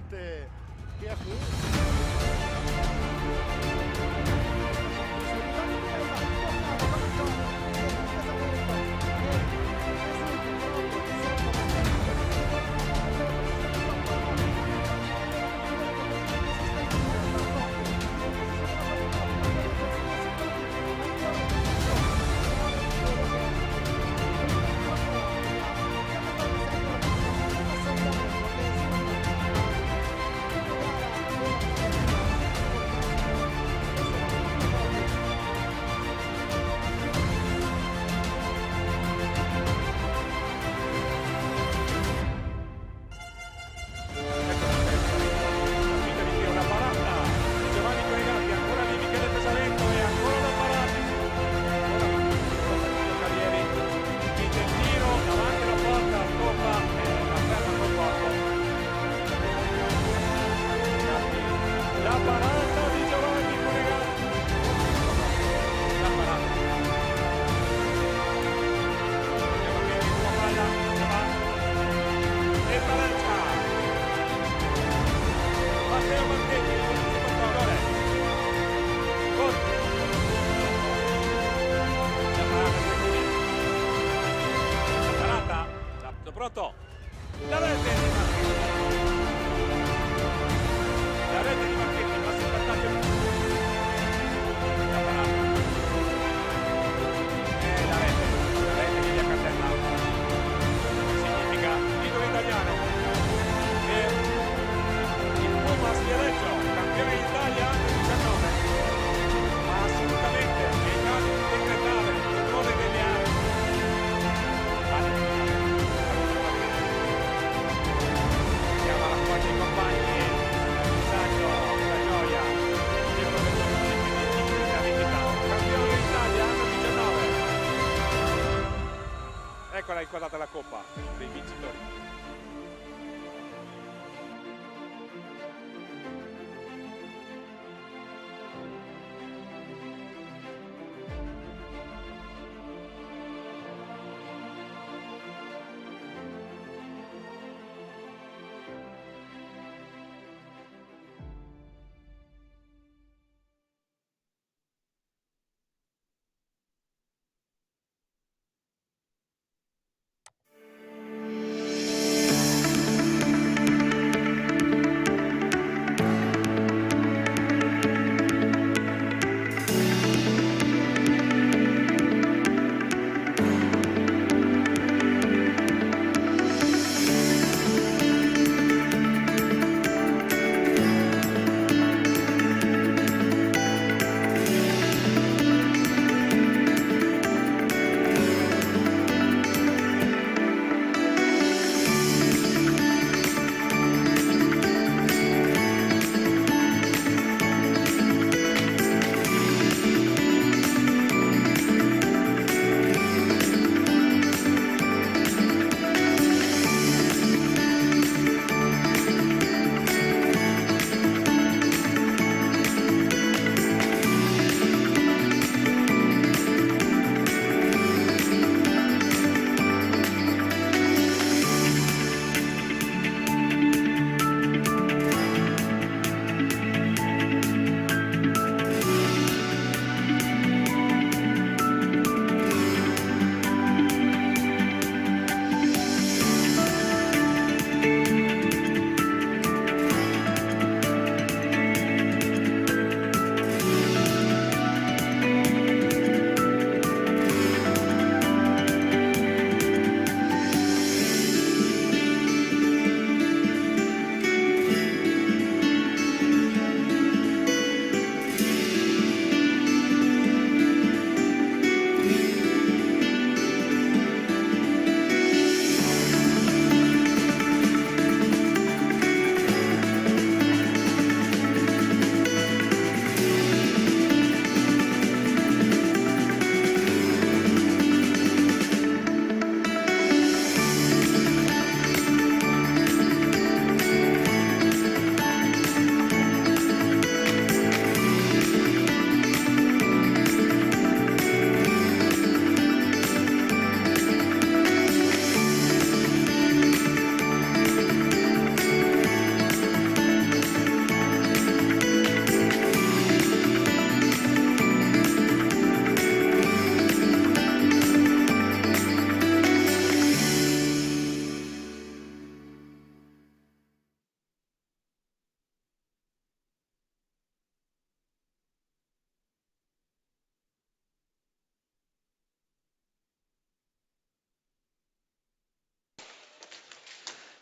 importante che ha qui. Pronto? La rete di Marchetti. La rete di Marchetti, il massimo vantaggio. La parata. La rete di Via Candela. Significa titolo italiano. E il Pumas Viareggio, campione d'Italia under 19. Ma assolutamente è il caso di decretare il nome delle aree. I compagni, Saggio, la gioia, Diego Bertolucci, la visita, campione d'Italia, anno 19. Eccola inquadrata la coppa dei vincitori.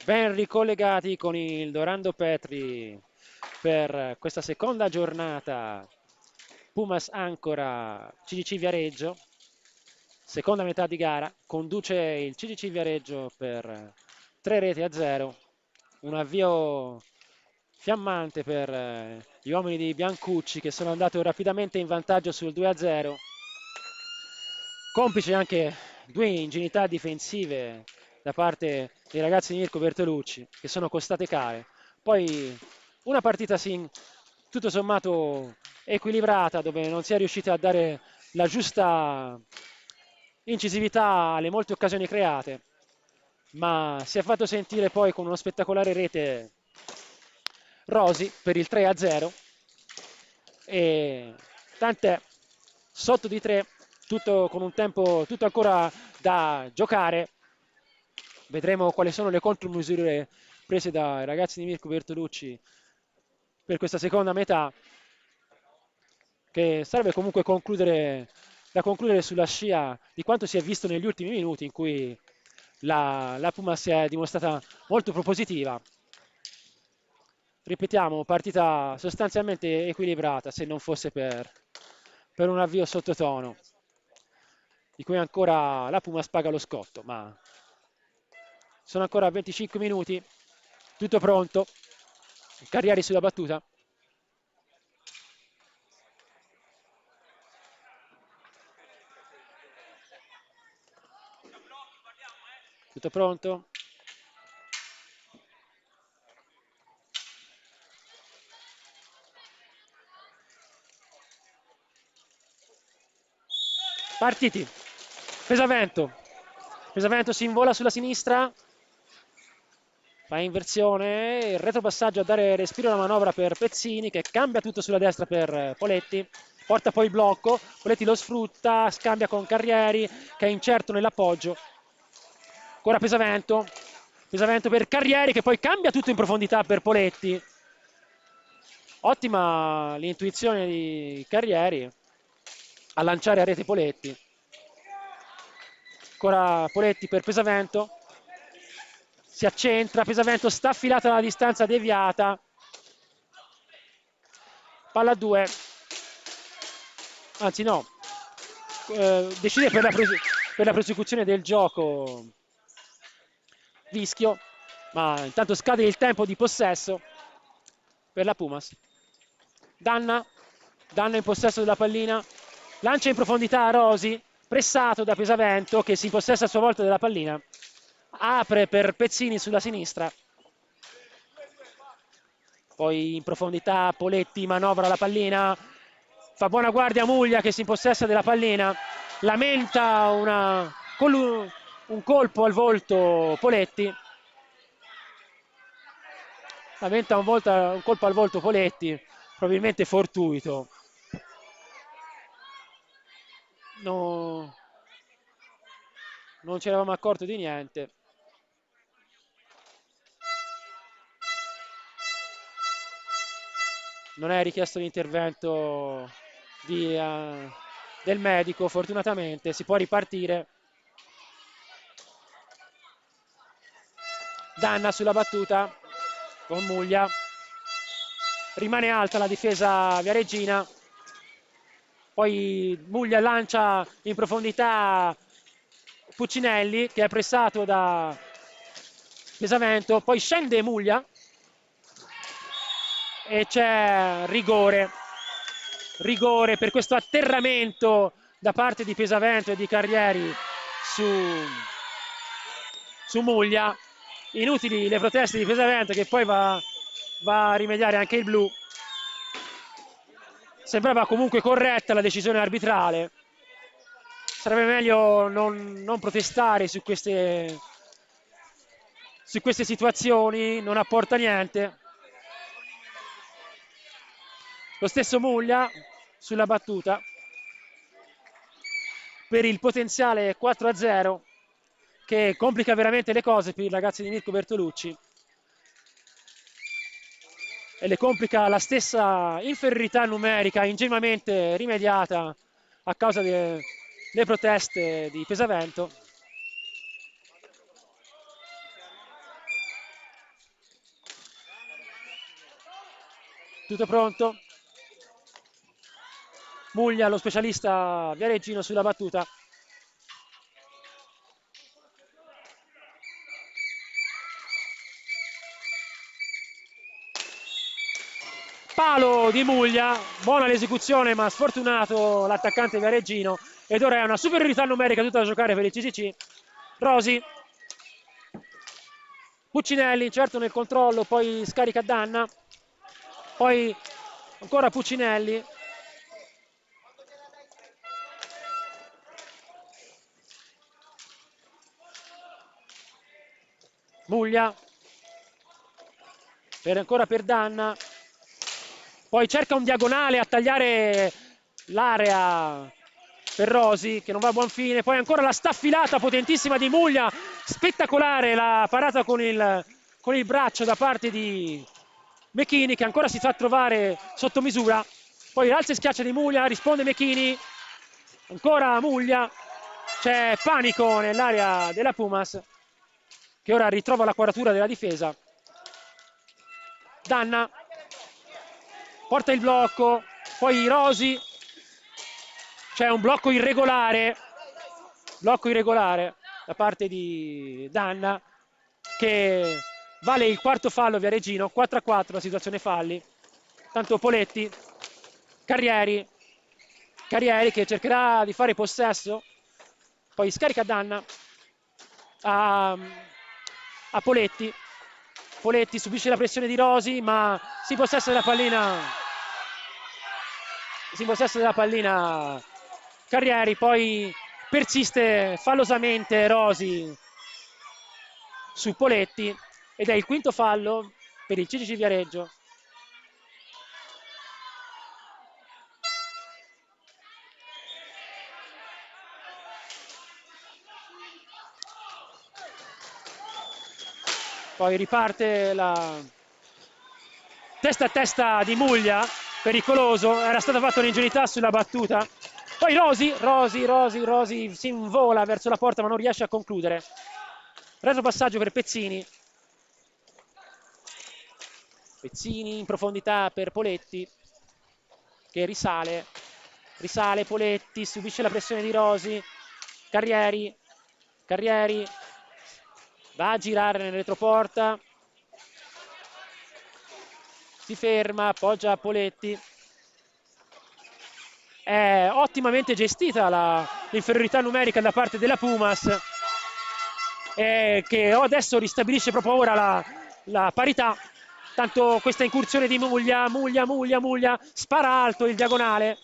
Ben ricollegati con il Dorando Petri per questa seconda giornata Pumas Ancora CDC Viareggio, seconda metà di gara, conduce il CDC Viareggio per 3-0, un avvio fiammante per gli uomini di Biancucci che sono andati rapidamente in vantaggio sul 2-0, complice anche due ingenuità difensive da parte dei ragazzi di Mirko Bertolucci che sono costate care. Poi una partita tutto sommato equilibrata dove non si è riusciti a dare la giusta incisività alle molte occasioni create, ma si è fatto sentire poi con uno spettacolare rete Rosi per il 3-0 e tant'è, sotto di 3, tutto con un tempo tutto ancora da giocare. Vedremo quali sono le contromisure prese dai ragazzi di Mirko Bertolucci per questa seconda metà, che serve comunque da concludere sulla scia di quanto si è visto negli ultimi minuti, in cui la Puma si è dimostrata molto propositiva. Ripetiamo, partita sostanzialmente equilibrata, se non fosse per un avvio sottotono, di cui ancora la Puma paga lo scotto, ma sono ancora 25 minuti, tutto pronto, Carrieri sulla battuta. Tutto pronto? Partiti. Pesavento si invola sulla sinistra, fa inversione, il retropassaggio a dare respiro alla manovra per Pezzini che cambia tutto sulla destra per Poletti, porta poi il blocco, Poletti lo sfrutta, scambia con Carrieri che è incerto nell'appoggio. Ancora Pesavento per Carrieri che poi cambia tutto in profondità per Poletti. Ottima l'intuizione di Carrieri a lanciare a rete Poletti. Ancora Poletti per Pesavento, si accentra, Pesavento sta affilata alla distanza deviata, palla a 2, anzi no, decide per la prosecuzione del gioco Vischio, ma intanto scade il tempo di possesso per la Pumas. Danna in possesso della pallina, lancia in profondità a Rosi, pressato da Pesavento che si impossessa a sua volta della pallina, apre per Pezzini sulla sinistra, poi in profondità Poletti manovra la pallina, fa buona guardia Muglia che si impossessa della pallina, lamenta un colpo al volto Poletti, un colpo al volto Poletti, probabilmente fortuito. No, non ci eravamo accorti di niente. Non è richiesto l'intervento del medico, fortunatamente si può ripartire. Danna sulla battuta con Muglia, rimane alta la difesa viareggina, poi Muglia lancia in profondità Puccinelli che è pressato da Pesavento, poi scende Muglia e c'è rigore per questo atterramento da parte di Pesavento e di Carrieri su Muglia. Inutili le proteste di Pesavento che poi va a rimediare anche il blu. Sembrava comunque corretta la decisione arbitrale, sarebbe meglio non protestare su queste situazioni, non apporta niente. Lo stesso Muglia sulla battuta per il potenziale 4-0 che complica veramente le cose per i ragazzi di Mirko Bertolucci e le complica la stessa inferiorità numerica ingenuamente rimediata a causa delle proteste di Pesavento. Tutto pronto. Muglia, lo specialista Viareggino sulla battuta. Palo di Muglia, buona l'esecuzione ma sfortunato l'attaccante Viareggino ed ora è una superiorità numerica tutta da giocare per il CCC. Rosi, Puccinelli, certo nel controllo, poi scarica Danna, poi ancora Puccinelli. Muglia, ancora per Danna, poi cerca un diagonale a tagliare l'area per Rosi che non va a buon fine, poi ancora la staffilata potentissima di Muglia, spettacolare la parata con il braccio da parte di Mechini che ancora si fa trovare sotto misura, poi alza e schiaccia di Muglia, risponde Mechini, ancora Muglia, c'è panico nell'area della Pumas che ora ritrova la quadratura della difesa. Danna porta il blocco, poi Rosi, c'è un blocco irregolare da parte di Danna che vale il quarto fallo Viareggino, 4-4 la situazione falli. Tanto Poletti, Carrieri che cercherà di fare possesso, poi scarica Danna a Poletti. Poletti subisce la pressione di Rosi ma si possessa della pallina Carrieri, poi persiste fallosamente Rosi su Poletti ed è il quinto fallo per il CCC Viareggio. Poi riparte la testa a testa di Muglia, pericoloso, era stata fatta un'ingenuità sulla battuta. Poi Rosi si invola verso la porta ma non riesce a concludere. Retropassaggio per Pezzini. Pezzini in profondità per Poletti che risale Poletti, subisce la pressione di Rosi. Carrieri va a girare nel retroporta, si ferma, appoggia a Poletti. È ottimamente gestita l'inferiorità numerica da parte della Pumas che adesso ristabilisce proprio ora la parità. Tanto questa incursione di Muglia spara alto il diagonale,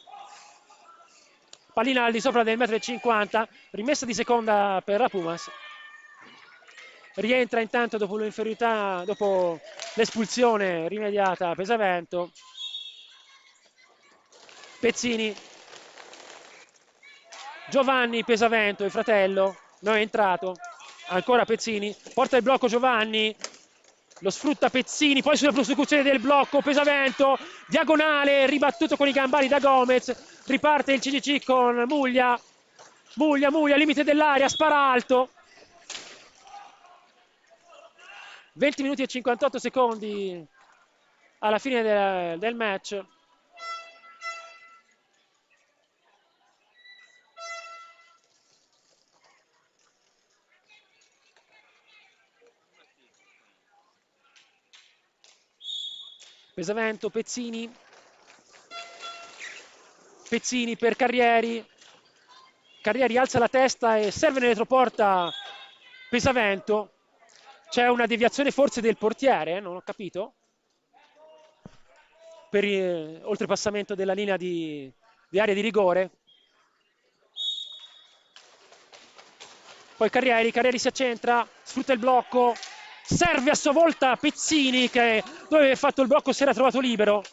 pallina al di sopra del 1,50 m, rimessa di seconda per la Pumas. Rientra intanto dopo l'inferiorità, dopo l'espulsione rimediata Pesavento. Pezzini, Giovanni Pesavento, il fratello, non è entrato. Ancora Pezzini, porta il blocco Giovanni, lo sfrutta Pezzini, poi sulla prosecuzione del blocco Pesavento, diagonale, ribattuto con i gambali da Gomez, riparte il CCC con Muglia, limite dell'area, spara alto. 20 minuti e 58 secondi alla fine del match. Pesavento, Pezzini per Carrieri alza la testa e serve nel retroporta Pesavento. C'è una deviazione forse del portiere, non ho capito, per oltrepassamento della linea di area di rigore. Poi Carrieri si accentra, sfrutta il blocco, serve a sua volta Pezzini che dove aveva fatto il blocco si era trovato libero.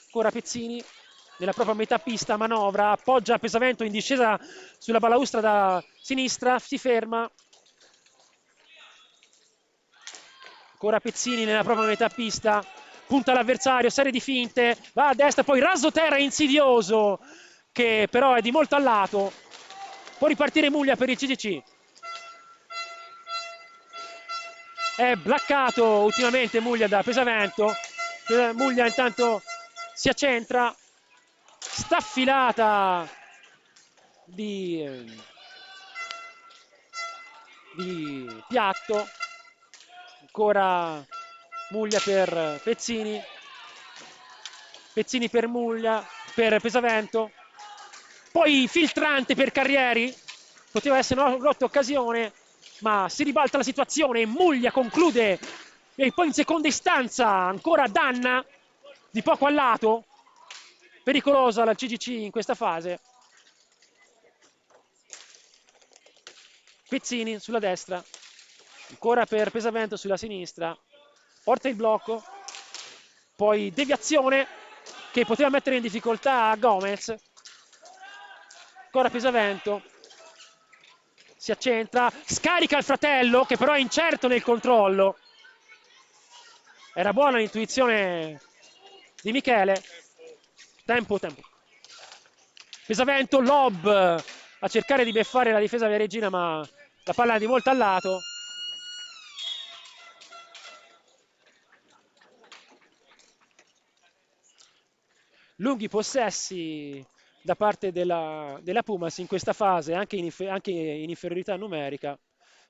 Ancora Pezzini nella propria metà pista, manovra, appoggia Pesavento in discesa sulla balaustra da sinistra, si ferma. Ancora Pezzini nella propria metà pista, punta l'avversario, serie di finte, va a destra, poi raso terra insidioso che però è di molto a lato. Può ripartire Muglia per il CCC. è blaccato ultimamente Muglia da Pesavento. Muglia intanto si accentra, staffilata di piatto, ancora Muglia per Pezzini, Pezzini per Muglia, per Pesavento, poi filtrante per Carrieri, poteva essere un'ottima occasione, ma si ribalta la situazione, Muglia conclude, e poi in seconda istanza ancora Danna, di poco a lato, pericolosa la CGC in questa fase. Pezzini sulla destra, ancora per Pesavento sulla sinistra, porta il blocco, poi deviazione che poteva mettere in difficoltà Gomez, ancora Pesavento, si accentra, scarica il fratello che però è incerto nel controllo, era buona l'intuizione di Michele, tempo. Pesavento, lob a cercare di beffare la difesa viareggina, ma la palla è di volta al lato. Lunghi possessi da parte della Pumas in questa fase, anche in inferiorità numerica.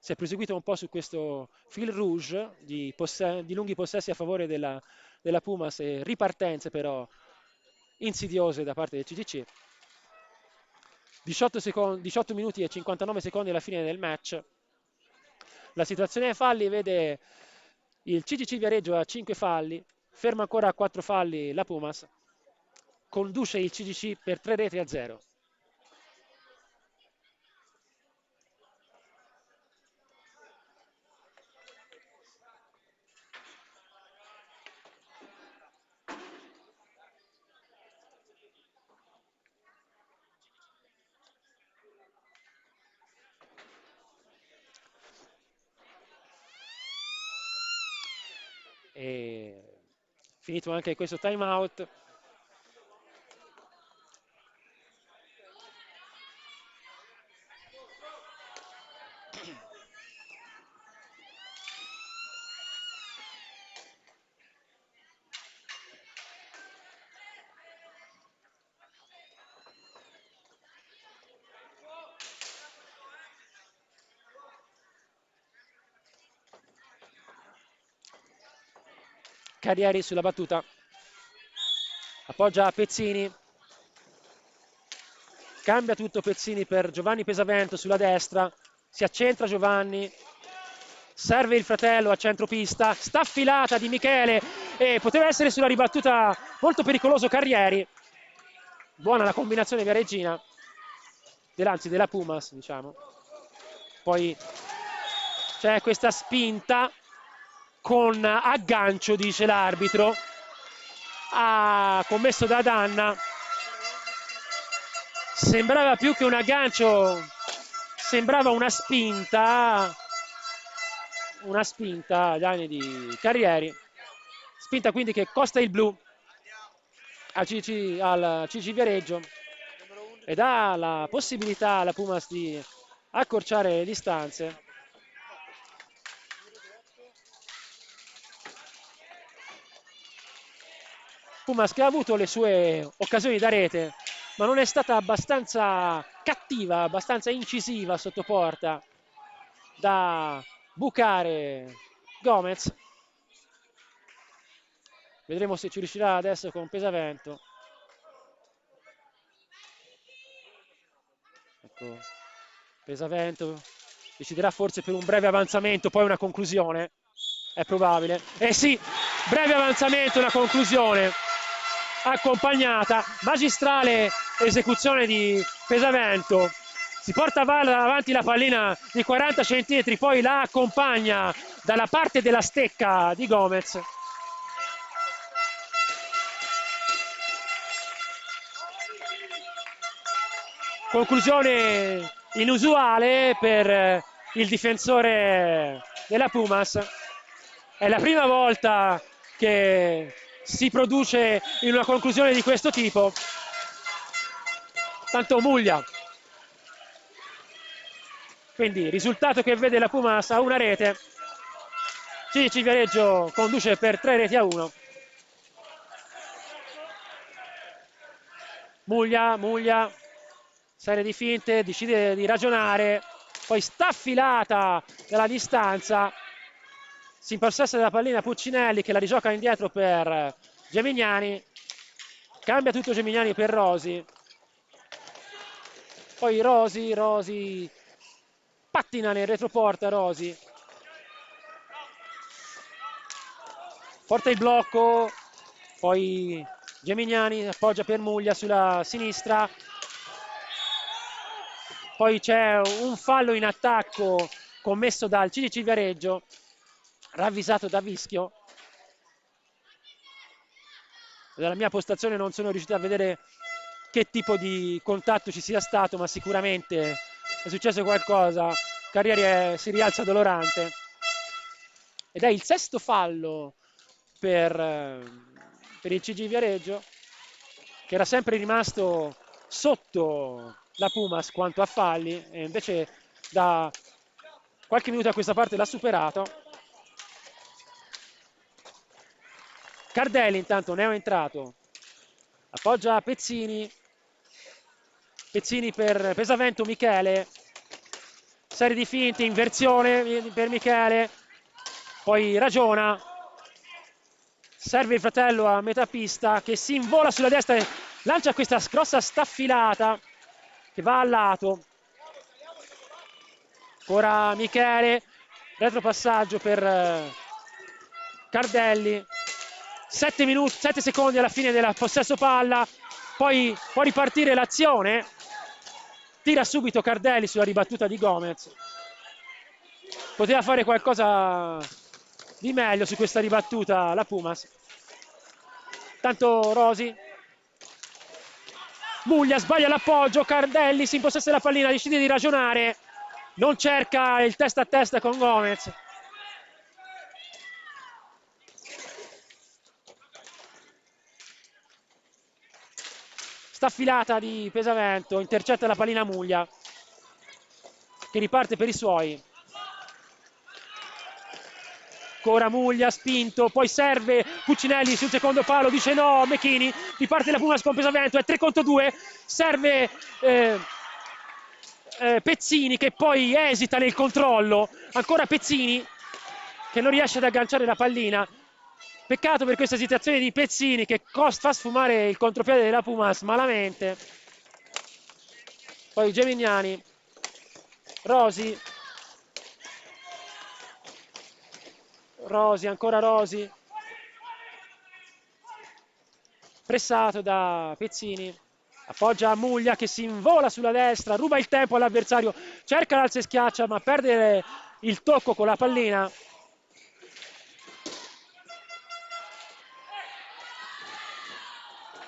Si è proseguito un po' su questo fil rouge di lunghi possessi a favore della Pumas e ripartenze però insidiose da parte del CGC. 18 minuti e 59 secondi alla fine del match. La situazione dei falli vede il CGC Viareggio a 5 falli, ferma ancora a 4 falli la Pumas, conduce il CGC per 3-0. E finito anche questo time out, Carrieri sulla battuta, appoggia Pezzini, cambia tutto Pezzini per Giovanni Pesavento sulla destra, si accentra Giovanni, serve il fratello a centropista, staffilata di Michele e poteva essere sulla ribattuta molto pericoloso Carrieri. Buona la combinazione viareggina, anzi della Pumas, diciamo. Poi c'è questa spinta con aggancio, dice l'arbitro, commesso da Danna. Sembrava più che un aggancio, sembrava una spinta agli anni di Carrieri, spinta quindi che costa il blu al CG Viareggio e dà la possibilità alla Pumas di accorciare le distanze. Pumas che ha avuto le sue occasioni da rete, ma non è stata abbastanza cattiva, abbastanza incisiva sotto porta da bucare Gomez. Vedremo se ci riuscirà adesso con Pesavento. Ecco, Pesavento deciderà forse per un breve avanzamento, poi una conclusione. È probabile. Eh sì, breve avanzamento, una conclusione accompagnata, magistrale esecuzione di Pesavento. Si porta avanti la pallina di 40 cm, poi la accompagna dalla parte della stecca di Gomez. Conclusione inusuale per il difensore della Pumas. È la prima volta che si produce in una conclusione di questo tipo. Tanto Muglia. Quindi risultato che vede la Pumas a una rete. Civici Viareggio conduce per 3-1. Muglia, serie di finte, decide di ragionare, poi staffilata dalla distanza, si impossessa della pallina Puccinelli che la rigioca indietro per Gemignani, cambia tutto Gemignani per Rosi, poi Rosi pattina nel retroporta, Rosi porta il blocco, poi Gemignani appoggia per Muglia sulla sinistra, poi c'è un fallo in attacco commesso dal Civici Viareggio, ravvisato da Vischio. Dalla mia postazione non sono riuscito a vedere che tipo di contatto ci sia stato, ma sicuramente è successo qualcosa. Carrieri si rialza dolorante. Ed è il sesto fallo per il CG Viareggio, che era sempre rimasto sotto la Pumas quanto a falli, e invece da qualche minuto a questa parte l'ha superato. Cardelli intanto neoentrato, appoggia Pezzini per Pesavento, Michele, serie di finte, inversione per Michele, poi ragiona, serve il fratello a metà pista che si invola sulla destra e lancia questa grossa staffilata che va al lato. Ora Michele, retropassaggio per Cardelli, 7 secondi alla fine del possesso palla, poi può ripartire l'azione, tira subito Cardelli sulla ribattuta di Gomez, poteva fare qualcosa di meglio su questa ribattuta la Pumas. Tanto Rosi, Muglia sbaglia l'appoggio, Cardelli si impossessa la pallina, decide di ragionare, non cerca il testa a testa con Gomez. Staffilata di Pesavento, intercetta la pallina Muglia che riparte per i suoi. Ancora Muglia spinto, poi serve Puccinelli sul secondo palo, dice no, Mechini, riparte la Pumas con Pesavento, è 3 contro 2, serve Pezzini che poi esita nel controllo, ancora Pezzini che non riesce ad agganciare la pallina. Peccato per questa esitazione di Pezzini che fa sfumare il contropiede della Pumas malamente. Poi Gemignani, Rosi, ancora Rosi, pressato da Pezzini, appoggia a Muglia che si invola sulla destra, ruba il tempo all'avversario, cerca l'alza e schiaccia ma perde il tocco con la pallina.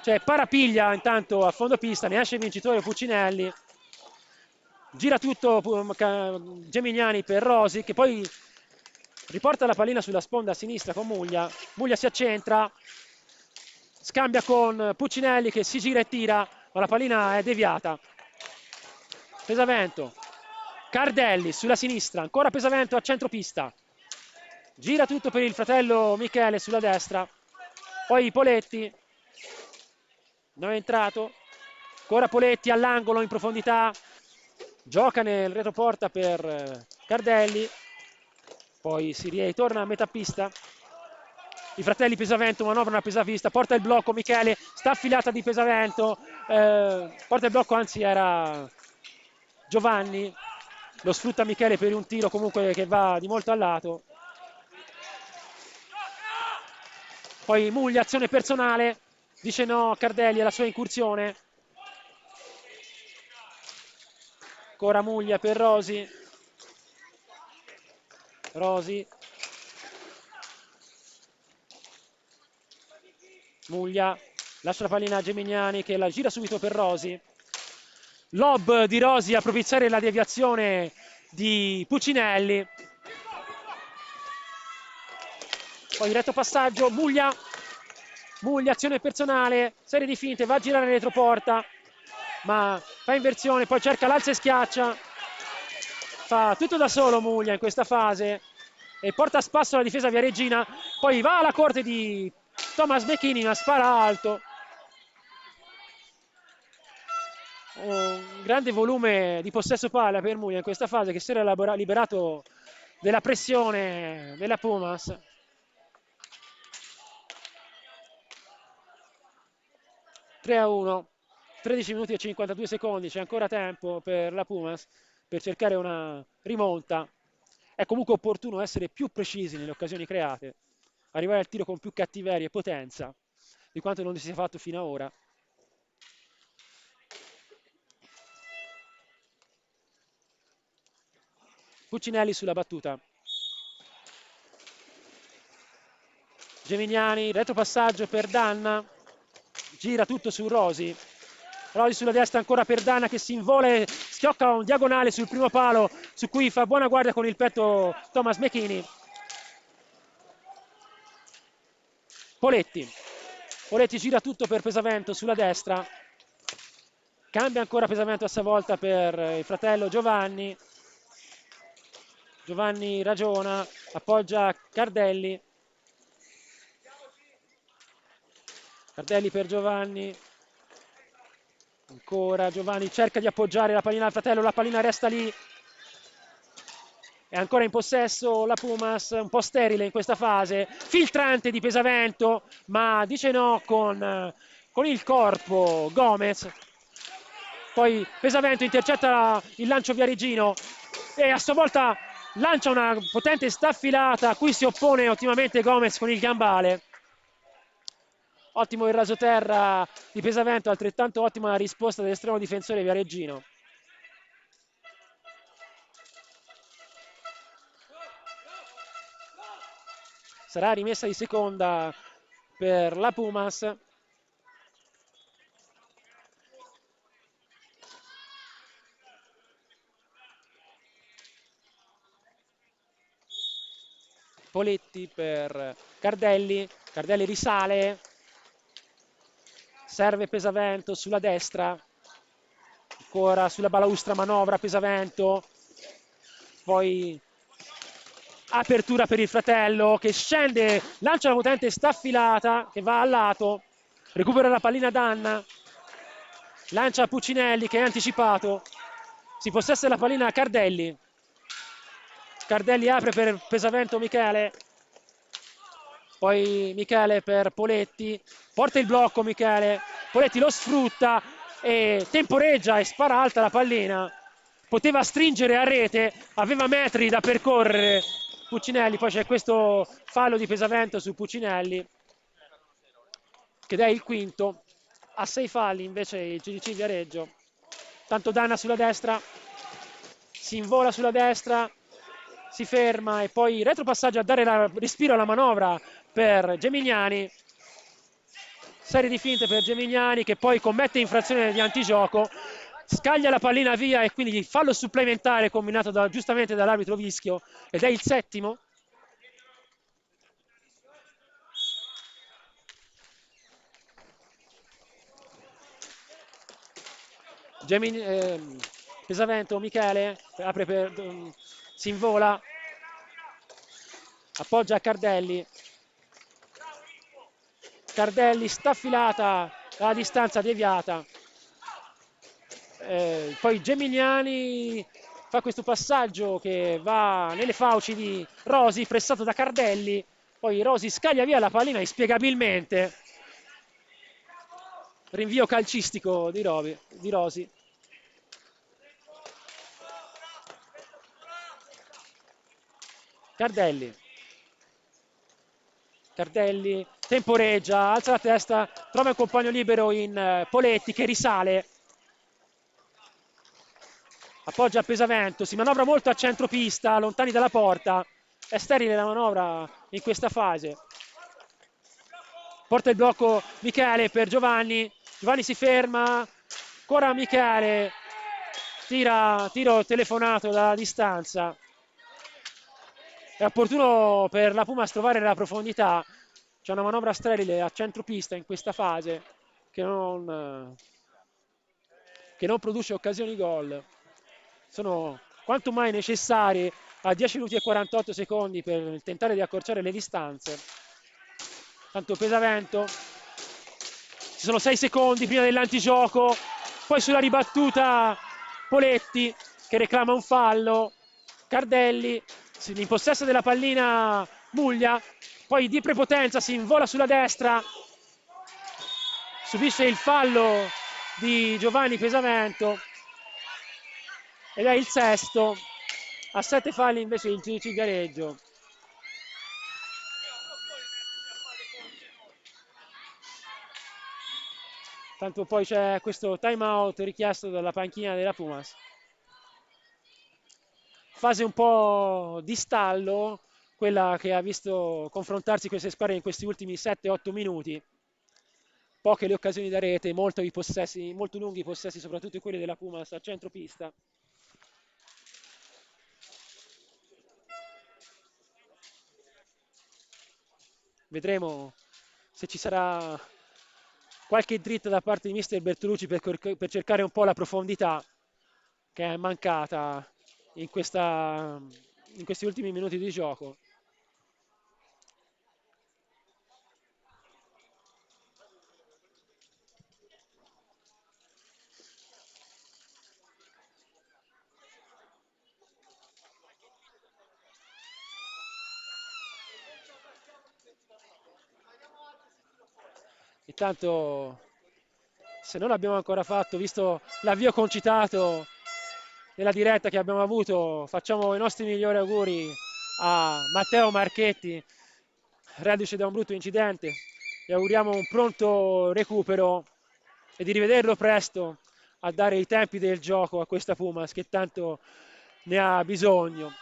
C'è Parapiglia intanto a fondo pista, ne esce vincitore Puccinelli, gira tutto Gemignani per Rosi che poi riporta la pallina sulla sponda a sinistra con Muglia, Muglia si accentra, scambia con Puccinelli che si gira e tira, ma la pallina è deviata. Pesavento, Cardelli sulla sinistra, ancora Pesavento a centropista, gira tutto per il fratello Michele sulla destra, poi Poletti, non è entrato, ancora Poletti all'angolo in profondità, gioca nel retroporta per Cardelli, poi si ritorna a metà pista, i fratelli Pesavento manovrano a pesavista, porta il blocco Michele, sta affilata di Pesavento, porta il blocco, anzi era Giovanni, lo sfrutta Michele per un tiro comunque che va di molto al lato. Poi Muglia, azione personale, dice no a Cardelli alla sua incursione. Ancora Muglia per Rosi. Muglia lascia la pallina a Gemignani che la gira subito per Rosi. Lob di Rosi a propiziare la deviazione di Puccinelli. Poi retto passaggio, Muglia, azione personale, serie di finte, va a girare retroporta, ma fa inversione, poi cerca l'alza e schiaccia. Fa tutto da solo Muglia in questa fase. e porta a spasso la difesa viareggina, poi va alla corte di Thomas McKinney, ma spara alto. Un grande volume di possesso palla per Muglia in questa fase, che si era liberato della pressione della Pumas. (3-1), 13 minuti e 52 secondi, c'è ancora tempo per la Pumas per cercare una rimonta. È comunque opportuno essere più precisi nelle occasioni create, arrivare al tiro con più cattiveria e potenza di quanto non si sia fatto fino ad ora. Puccinelli sulla battuta. Gemignani, retropassaggio per Danna, gira tutto su Rosi. Rosi sulla destra ancora per Danna che si invola e schiocca un diagonale sul primo palo, su cui fa buona guardia con il petto Thomas McKinney. Poletti gira tutto per Pesavento sulla destra, cambia ancora Pesavento a sua volta per il fratello Giovanni. Giovanni ragiona, appoggia Cardelli. Cardelli per Giovanni, ancora Giovanni cerca di appoggiare la pallina al fratello, la pallina resta lì, è ancora in possesso la Pumas, un po' sterile in questa fase, filtrante di Pesavento, ma dice no con il corpo Gomez. Poi Pesavento intercetta il lancio viareggino e a sua volta lancia una potente staffilata a cui si oppone ottimamente Gomez con il gambale. Ottimo il rasoterra di Pesavento, altrettanto ottima la risposta dell'estremo difensore viareggino. Sarà rimessa di seconda per la Pumas. Poletti per Cardelli, Cardelli risale, serve Pesavento sulla destra, ancora sulla balaustra manovra Pesavento, poi apertura per il fratello che scende, lancia una potente staffilata che va al lato, recupera la pallina Danna, lancia Puccinelli che è anticipato, si possessa la pallina a Cardelli. Cardelli apre per Pesavento Michele, poi Michele per Poletti, porta il blocco Michele, Poletti lo sfrutta e temporeggia e spara alta la pallina, poteva stringere a rete, aveva metri da percorrere Puccinelli, poi c'è questo fallo di Pesavento su Puccinelli che è il quinto, a 6 falli invece il GDC Viareggio. Tanto Danna sulla destra, si invola sulla destra, si ferma e poi retropassaggio a dare respiro alla manovra per Gemignani. Serie di finte per Gemignani che poi commette infrazione di antigioco, scaglia la pallina via e quindi fallo supplementare combinato giustamente dall'arbitro Vischio ed è il settimo. Pesavento Michele apre si invola, appoggia a Cardelli, Cardelli staffilata dalla distanza deviata, poi Gemignani fa questo passaggio che va nelle fauci di Rosi, pressato da Cardelli, poi Rosi scaglia via la pallina inspiegabilmente, rinvio calcistico di Rosi. Cardelli temporeggia, alza la testa, trova un compagno libero in Poletti che risale, appoggia a Pesavento, si manovra molto a centropista, lontani dalla porta, è sterile la manovra in questa fase. Porta il blocco Michele per Giovanni, Giovanni si ferma, ancora Michele, tiro telefonato dalla distanza. È opportuno per la Pumas trovare la profondità, c'è una manovra sterile a centropista in questa fase che non produce occasioni gol. Sono quanto mai necessari a 10 minuti e 48 secondi per tentare di accorciare le distanze. Tanto Pesavento, ci sono 6 secondi prima dell'antigioco, poi sulla ribattuta Poletti che reclama un fallo, Cardelli in possesso della pallina Muglia, poi di prepotenza si invola sulla destra, subisce il fallo di Giovanni Pesavento ed è il sesto. A 7 falli invece il Cigareggio. Tanto poi c'è questo time out richiesto dalla panchina della Pumas. Fase un po' di stallo, quella che ha visto confrontarsi queste squadre in questi ultimi 7-8 minuti. Poche le occasioni da rete, molto lunghi i possessi, soprattutto quelli della Pumas a centropista. Vedremo se ci sarà qualche dritta da parte di mister Bertolucci per cercare un po' la profondità che è mancata in questi ultimi minuti di gioco. Intanto, se non l'abbiamo ancora fatto, visto l'avvio concitato nella diretta che abbiamo avuto, facciamo i nostri migliori auguri a Matteo Marchetti, reduce da un brutto incidente. Gli auguriamo un pronto recupero e di rivederlo presto a dare i tempi del gioco a questa Pumas che tanto ne ha bisogno.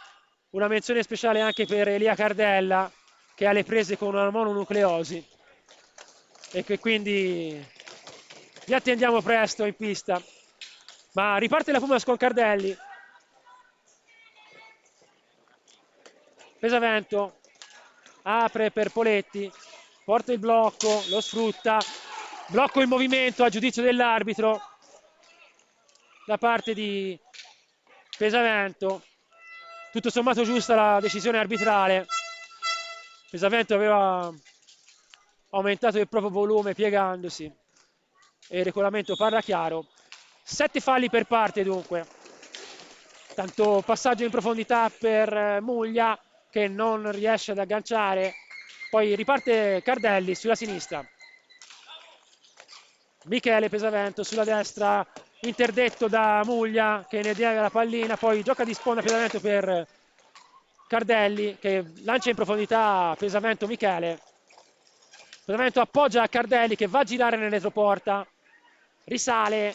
Una menzione speciale anche per Elia Cardella che ha le prese con una mononucleosi e che quindi vi attendiamo presto in pista. Ma riparte la Pumas con Cardelli. Pesavento apre per Poletti, porta il blocco, lo sfrutta, blocco in movimento a giudizio dell'arbitro da parte di Pesavento. Tutto sommato giusta la decisione arbitrale. Pesavento aveva aumentato il proprio volume piegandosi e il regolamento parla chiaro. 7 falli per parte dunque. Tanto passaggio in profondità per Muglia che non riesce ad agganciare. Poi riparte Cardelli sulla sinistra. Michele Pesavento sulla destra, interdetto da Muglia che ne deve la pallina, poi gioca di sponda Pesavento per Cardelli che lancia in profondità Pesavento Michele. Pesavento appoggia a Cardelli che va a girare nel retroporta, risale,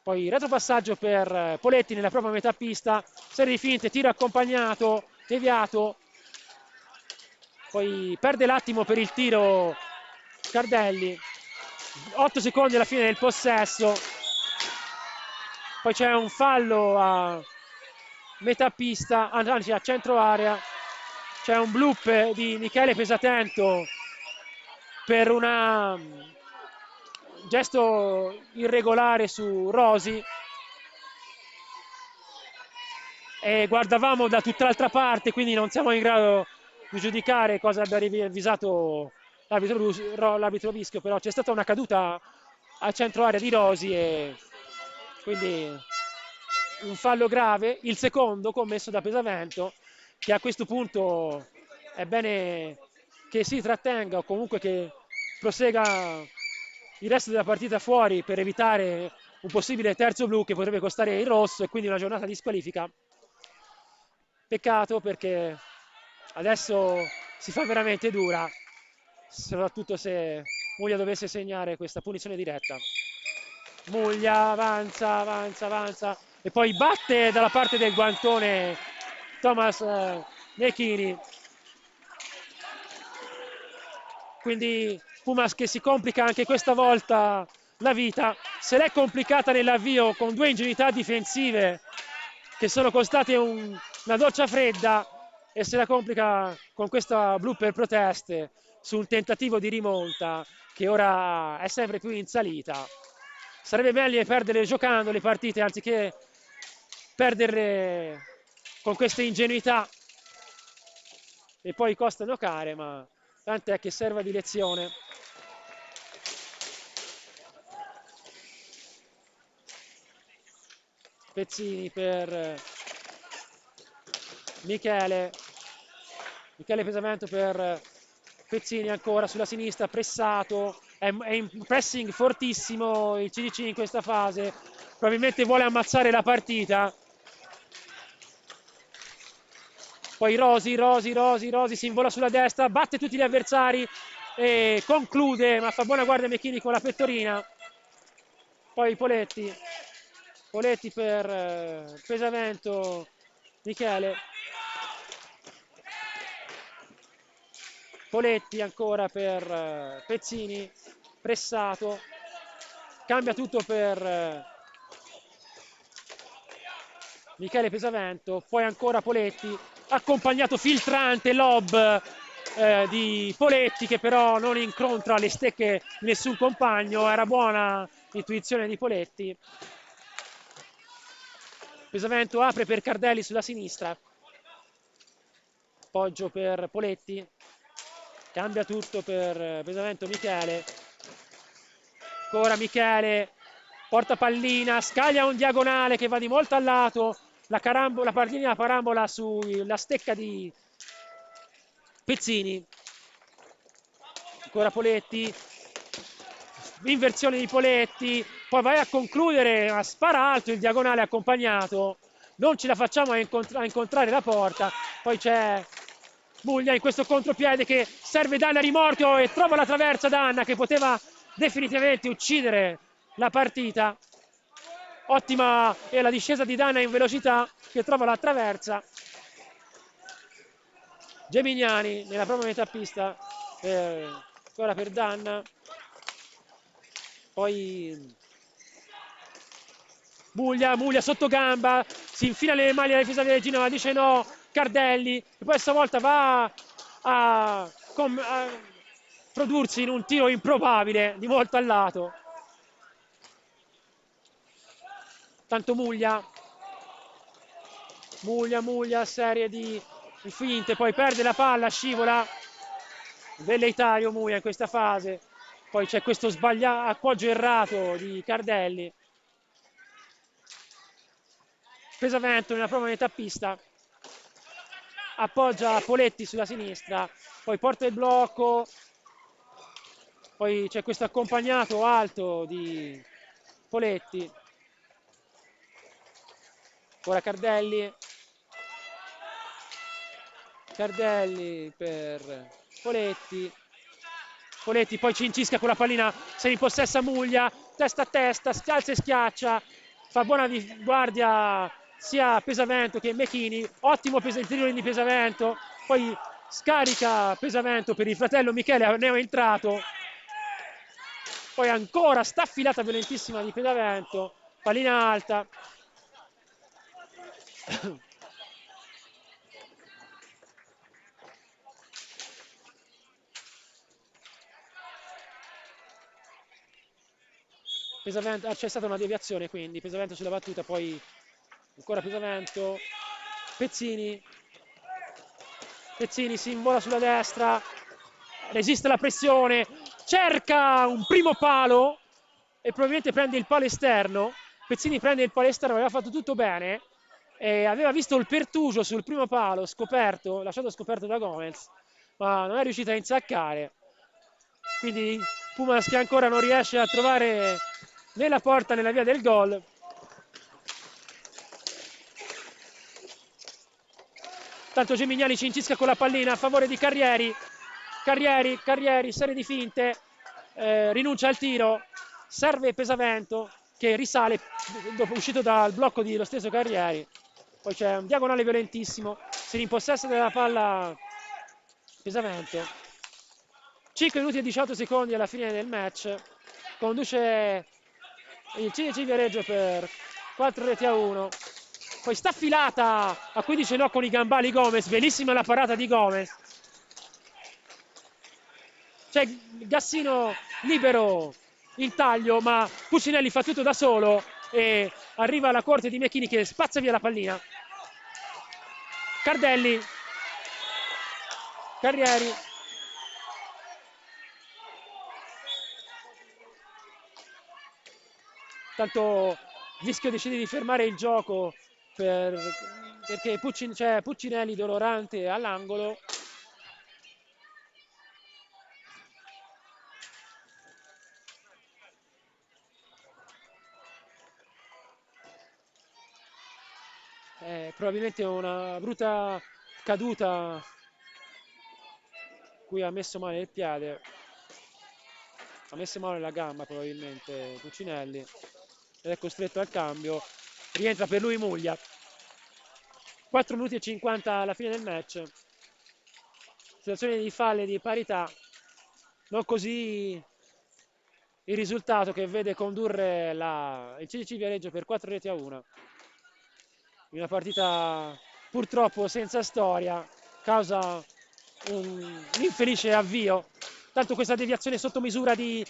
poi retropassaggio per Poletti nella propria metà pista, serie di finte, tiro accompagnato, deviato, poi perde l'attimo per il tiro Cardelli, 8 secondi alla fine del possesso, poi c'è un fallo a metà pista, anzi a centro area, c'è un bloop di Michele Pesavento per un gesto irregolare su Rosi e guardavamo da tutt'altra parte, quindi non siamo in grado di giudicare cosa abbia avvisato l'arbitro Vischio, però c'è stata una caduta a centro area di Rosi e quindi un fallo grave, il secondo commesso da Pesavento, che a questo punto è bene che si trattenga o comunque che prosegua il resto della partita fuori per evitare un possibile terzo blu che potrebbe costare il rosso e quindi una giornata di squalifica. Peccato perché adesso si fa veramente dura, soprattutto se Muglia dovesse segnare questa punizione diretta. Muglia avanza e poi batte dalla parte del guantone Thomas Nechini. Quindi Pumas che si complica anche questa volta la vita, se l'è complicata nell'avvio con 2 ingenuità difensive che sono costate una doccia fredda e se la complica con questa blu per proteste su un tentativo di rimonta che ora è sempre più in salita. Sarebbe meglio perdere giocando le partite anziché perderle con queste ingenuità e poi costano care, ma tant'è che serve di lezione. Pezzini per Michele Pesavento per Pezzini ancora sulla sinistra, pressato, è in pressing fortissimo il CDC in questa fase, probabilmente vuole ammazzare la partita. Poi Rosi si invola sulla destra, batte tutti gli avversari e conclude, ma fa buona guardia Mechini con la pettorina. Poi Poletti per Pesavento, Michele. Poletti ancora per Pezzini, pressato, cambia tutto per Michele Pesavento, poi ancora Poletti, accompagnato filtrante lob di Poletti che però non incontra le stecche di nessun compagno, era buona l'intuizione di Poletti. Pesavento apre per Cardelli sulla sinistra, appoggio per Poletti, cambia tutto per Pesavento, Michele, ancora Michele, porta pallina, scaglia un diagonale che va di molto al lato, la pallina, la parambola sulla stecca di Pezzini, ancora Poletti, inversione di Poletti, poi vai a concludere, ma spara alto il diagonale accompagnato, non ce la facciamo a incontrare la porta, poi c'è Muglia in questo contropiede che serve Danna a rimorchio e trova la traversa Danna che poteva definitivamente uccidere la partita. Ottima è la discesa di Danna in velocità che trova la traversa. Gemignani nella propria metà pista, ancora per Danna. Poi Muglia sotto gamba, si infila nelle maglie della difesa di Genova, dice no, Cardelli, e poi stavolta va a prodursi in un tiro improbabile di molto al lato. Tanto Muglia, serie di finte, poi perde la palla, scivola, velleitario Muglia in questa fase, poi c'è questo appoggio errato di Cardelli. Pesavento nella propria metà pista, appoggia Poletti sulla sinistra, poi porta il blocco, poi c'è questo accompagnato alto di Poletti, ora Cardelli per Poletti, poi cincisca con la pallina, se ne impossessa Muglia, testa a testa, scalza e schiaccia, fa buona guardia sia Pesavento che Mechini, ottimo tiro di Pesavento, poi scarica Pesavento per il fratello Michele neoentrato, poi ancora staffilata violentissima di Pesavento, pallina alta. Pesavento, c'è stata una deviazione quindi, Pesavento sulla battuta, poi ancora Pesavento, Pezzini si invola sulla destra, resiste la pressione, cerca un primo palo e probabilmente prende il palo esterno. Pezzini prende il palo esterno, aveva fatto tutto bene e aveva visto il pertugio sul primo palo lasciato scoperto da Gomez, ma non è riuscito a insaccare, quindi Pumas che ancora non riesce a trovare né la porta né la via del gol. Tanto Gemignani cincisca con la pallina a favore di Carrieri, serie di finte, rinuncia al tiro, serve Pesavento che risale dopo uscito dal blocco dello stesso Carrieri, poi c'è un diagonale violentissimo, si rimpossessa della palla Pesavento. 5 minuti e 18 secondi alla fine del match, conduce il CDC Viareggio per 4-1. Poi sta filata a 15 no con i gambali Gomez, bellissima la parata di Gomez. C'è Gassino libero in taglio, ma Puccinelli fa tutto da solo e arriva alla corte di Mechini che spazza via la pallina. Cardelli, Carrieri, tanto Vischio decide di fermare il gioco perché c'è Puccinelli dolorante all'angolo. Probabilmente una brutta caduta cui ha messo male il piede, ha messo male la gamba probabilmente Puccinelli ed è costretto al cambio. Rientra per lui Muglia. 4 minuti e 50 alla fine del match, situazione di falle di parità, non così il risultato che vede condurre il CDC Viareggio per 4-1 in una partita purtroppo senza storia, causa un infelice avvio. Tanto questa deviazione sotto misura di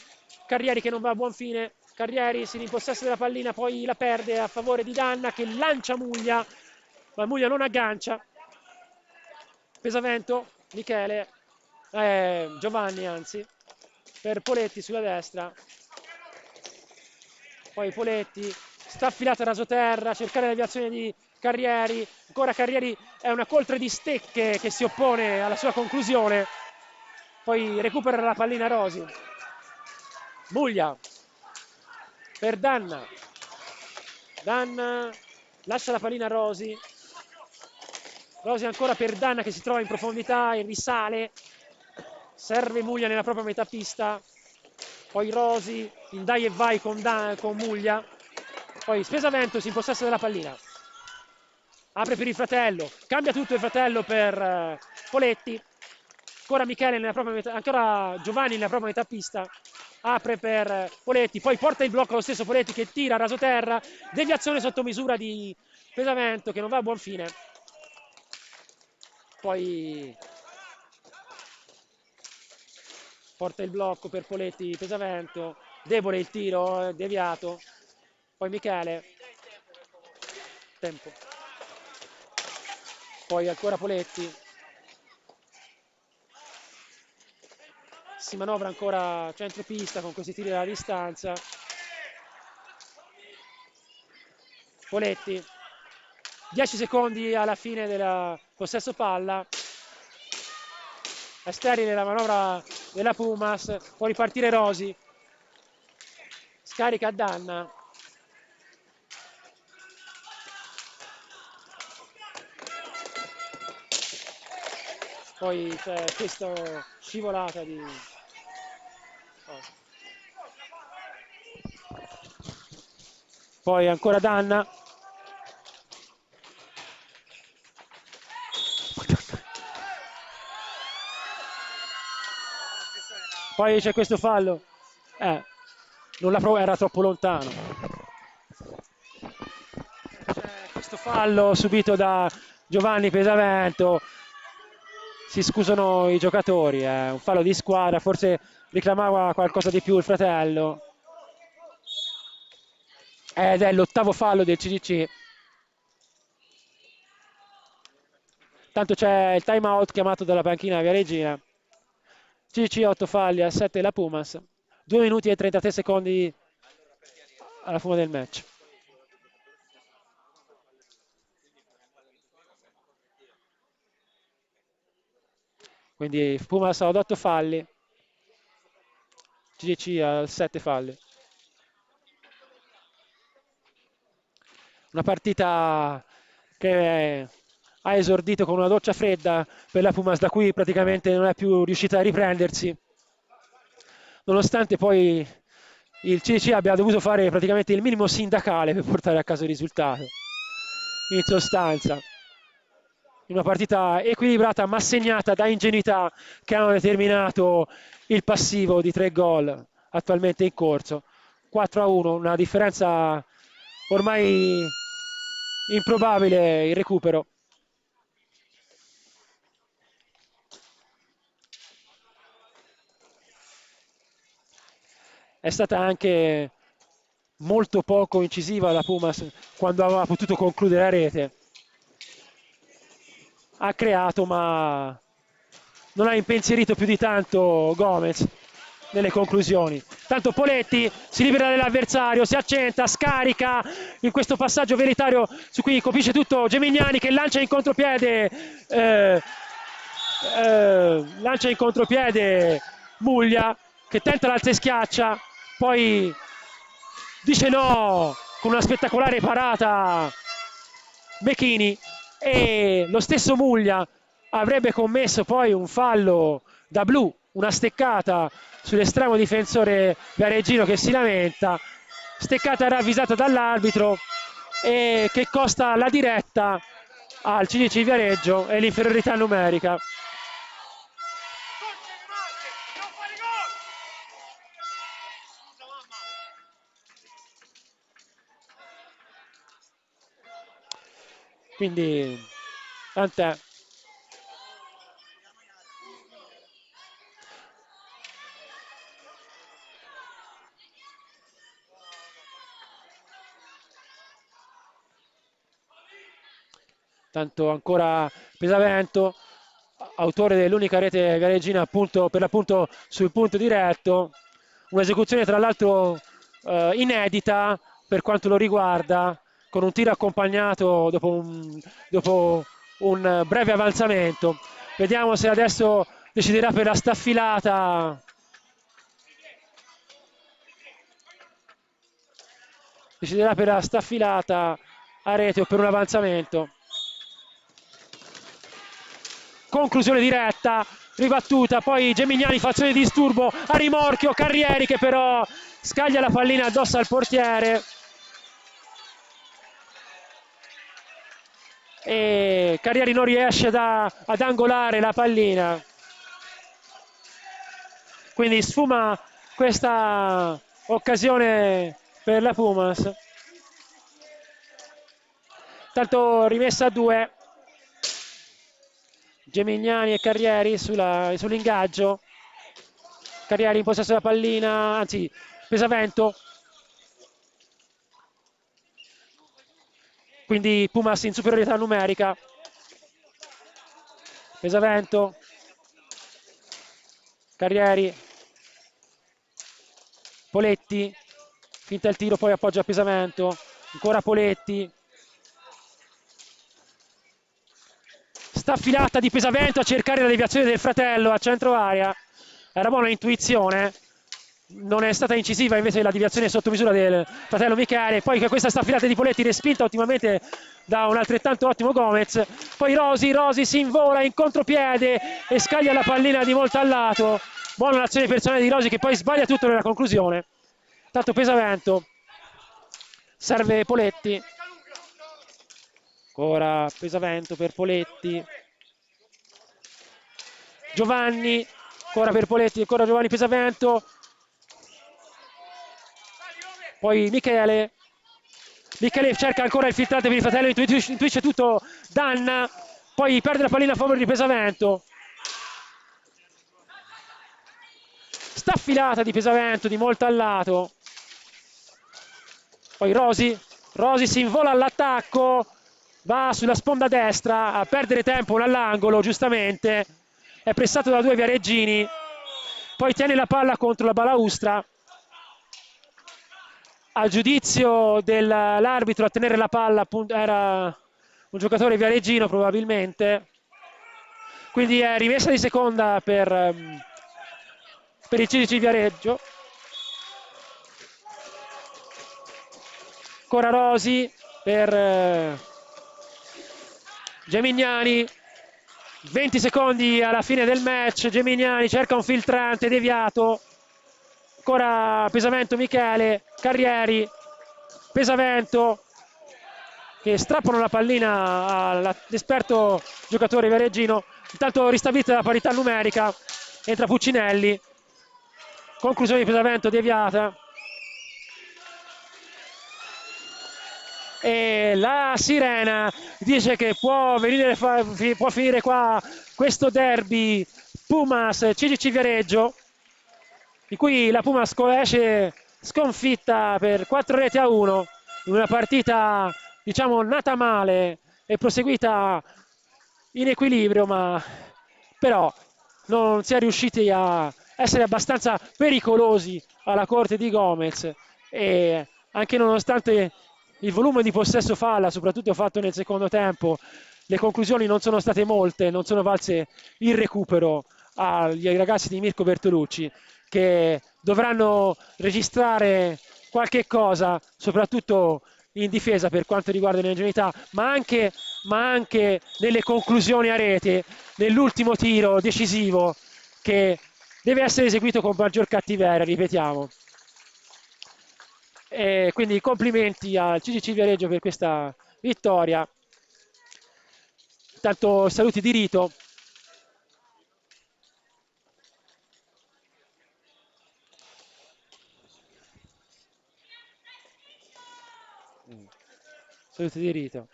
Carrieri che non va a buon fine. Carrieri si rimpossessa della pallina, poi la perde a favore di Danna che lancia Muglia, ma Muglia non aggancia. Pesavento, Michele, Giovanni anzi, per Poletti sulla destra. Poi Poletti sta affilata a rasoterra, cercare la deviazione di Carrieri, ancora Carrieri, è una coltre di stecche che si oppone alla sua conclusione, poi recupera la pallina Rosi. Muglia per Danna, Danna lascia la pallina a Rosi, Rosi ancora per Danna che si trova in profondità e risale, serve Muglia nella propria metà pista, poi Rosi in dai e vai con Muglia, poi Pesavento si impossessa della pallina, apre per il fratello, cambia tutto il fratello per Poletti, ancora Michele nella propria metà, ancora Giovanni nella propria metà pista, apre per Poletti, poi porta il blocco lo stesso Poletti che tira a rasoterra, deviazione sotto misura di Pesavento che non va a buon fine, poi porta il blocco per Poletti, Pesavento, debole il tiro, deviato, poi Michele, tempo, poi ancora Poletti, si manovra ancora centropista con questi tiri dalla distanza, Poletti, 10 secondi alla fine del possesso palla, è sterile la manovra della Pumas, può ripartire Rosi, scarica a Danna, poi c'è questa scivolata di poi ancora Danna, poi c'è questo fallo, non la era troppo lontano, c'è questo fallo subito da Giovanni Pesavento, si scusano i giocatori, un fallo di squadra, forse reclamava qualcosa di più il fratello, ed è l'8º fallo del CDC. Tanto c'è il time out chiamato dalla panchina Viareggina. CDC 8 falli a 7 la Pumas, 2 minuti e 33 secondi alla fine del match. Quindi Pumas ha 8 falli, CDC ha 7 falli. Una partita che ha esordito con una doccia fredda per la Pumas, da cui praticamente non è più riuscita a riprendersi, nonostante poi il CDC abbia dovuto fare praticamente il minimo sindacale per portare a casa il risultato. In sostanza, in una partita equilibrata ma segnata da ingenuità che hanno determinato il passivo di 3 gol attualmente in corso. 4-1, una differenza ormai improbabile il recupero. È stata anche molto poco incisiva la Pumas quando aveva potuto concludere a rete. ha creato, ma non ha impensierito più di tanto Gomez nelle conclusioni. Tanto Poletti si libera dell'avversario, si accenta, scarica in questo passaggio veritario su cui colpisce tutto Gemignani, che lancia in contropiede Muglia, che tenta l'alza e schiaccia, poi dice no con una spettacolare parata Bechini, e lo stesso Muglia avrebbe commesso poi un fallo da blu, una steccata sull'estremo difensore viareggino che si lamenta, steccata ravvisata dall'arbitro e che costa la diretta al CDC Viareggio e l'inferiorità numerica. Quindi tant'è. Tanto ancora Pesavento, autore dell'unica rete viareggina appunto, per l'appunto sul punto diretto, un'esecuzione tra l'altro inedita per quanto lo riguarda, con un tiro accompagnato dopo un breve avanzamento. Vediamo se adesso deciderà per la staffilata. Deciderà per la staffilata a rete o per un avanzamento. Conclusione diretta, ribattuta, poi Gemignani fa azione di disturbo a rimorchio, Carrieri che però scaglia la pallina addosso al portiere e Carrieri non riesce ad angolare la pallina, quindi sfuma questa occasione per la Pumas. Tanto rimessa a 2, Gemignani e Carrieri sull'ingaggio. Carrieri in possesso della pallina, anzi Pesavento, quindi Pumas in superiorità numerica. Pesavento, Carrieri, Poletti, finta il tiro, poi appoggia a Pesavento, ancora Poletti. Staffilata di Pesavento a cercare la deviazione del fratello a centro area, era buona intuizione, non è stata incisiva invece la deviazione sotto misura del fratello Michele. Poi questa staffilata di Poletti respinta ottimamente da un altrettanto ottimo Gomez, poi Rosi si invola in contropiede e scaglia la pallina di molto al lato. Buona l'azione personale di Rosi che poi sbaglia tutto nella conclusione. Tanto Pesavento, serve Poletti. Ancora Pesavento per Poletti, Giovanni, ancora per Poletti, ancora Giovanni, Pesavento, poi Michele cerca ancora il filtrante per il fratello, intuisce tutto Danna, poi perde la pallina a favore di Pesavento. Staffilata di Pesavento di molto al lato, poi Rosi si invola all'attacco, va sulla sponda destra a perdere tempo all'angolo, giustamente è pressato da 2 viareggini, poi tiene la palla contro la balaustra. A giudizio dell'arbitro a tenere la palla appunto era un giocatore viareggino probabilmente, quindi è rimessa di seconda per il CDC Viareggio. Ancora Rosi per Gemignani, 20 secondi alla fine del match, Gemignani cerca un filtrante deviato, ancora Pesavento, Michele, Carrieri, Pesavento che strappano la pallina all'esperto giocatore viareggino. Intanto ristabilita la parità numerica, entra Puccinelli, conclusione di Pesavento deviata. E la sirena dice che può finire qua questo derby Pumas CDC Viareggio, di cui la Pumas esce sconfitta per 4-1 in una partita diciamo nata male e proseguita in equilibrio, ma però non si è riusciti a essere abbastanza pericolosi alla corte di Gomez, e anche nonostante il volume di possesso palla, soprattutto fatto nel secondo tempo, le conclusioni non sono state molte, non sono valse il recupero agli ragazzi di Mirko Bertolucci, che dovranno registrare qualche cosa, soprattutto in difesa per quanto riguarda l'ingenuità, ma anche nelle conclusioni a rete, nell'ultimo tiro decisivo che deve essere eseguito con maggior cattiveria, ripetiamo. E quindi complimenti al CGC Viareggio per questa vittoria. Intanto saluti di rito. Saluti di rito.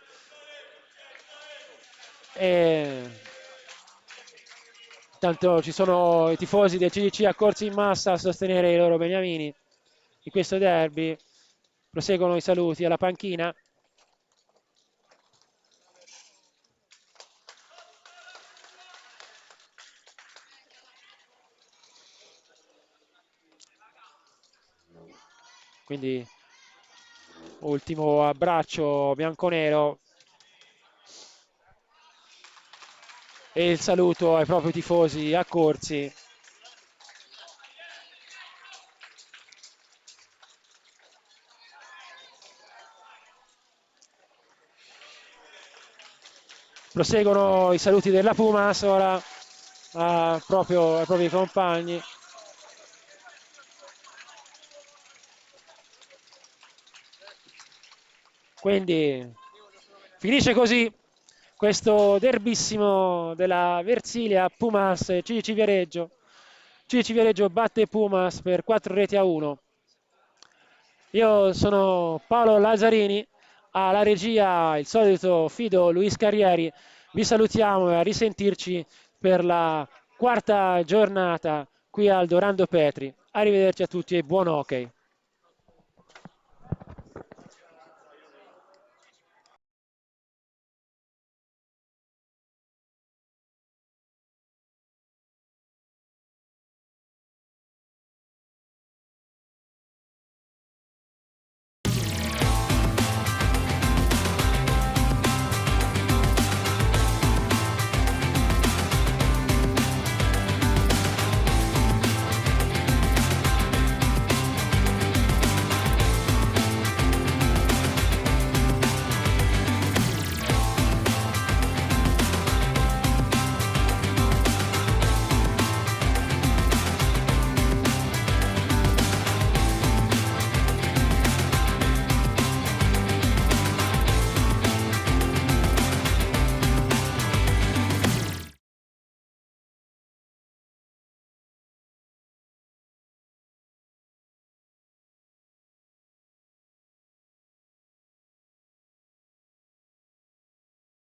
Intanto ci sono i tifosi del CGC accorsi in massa a sostenere i loro beniamini in questo derby. Proseguono i saluti alla panchina. Quindi ultimo abbraccio bianconero e il saluto ai propri tifosi accorsi. Proseguono i saluti della Pumas ora proprio ai propri compagni. Quindi finisce così questo derbissimo della Versilia, Pumas CGC Viareggio. CGC Viareggio batte Pumas per 4-1. Io sono Paolo Lazzarini, alla regia il solito Fido Luis Carrieri. Vi salutiamo e a risentirci per la quarta giornata qui al Dorando Petri. Arrivederci a tutti e buon hockey.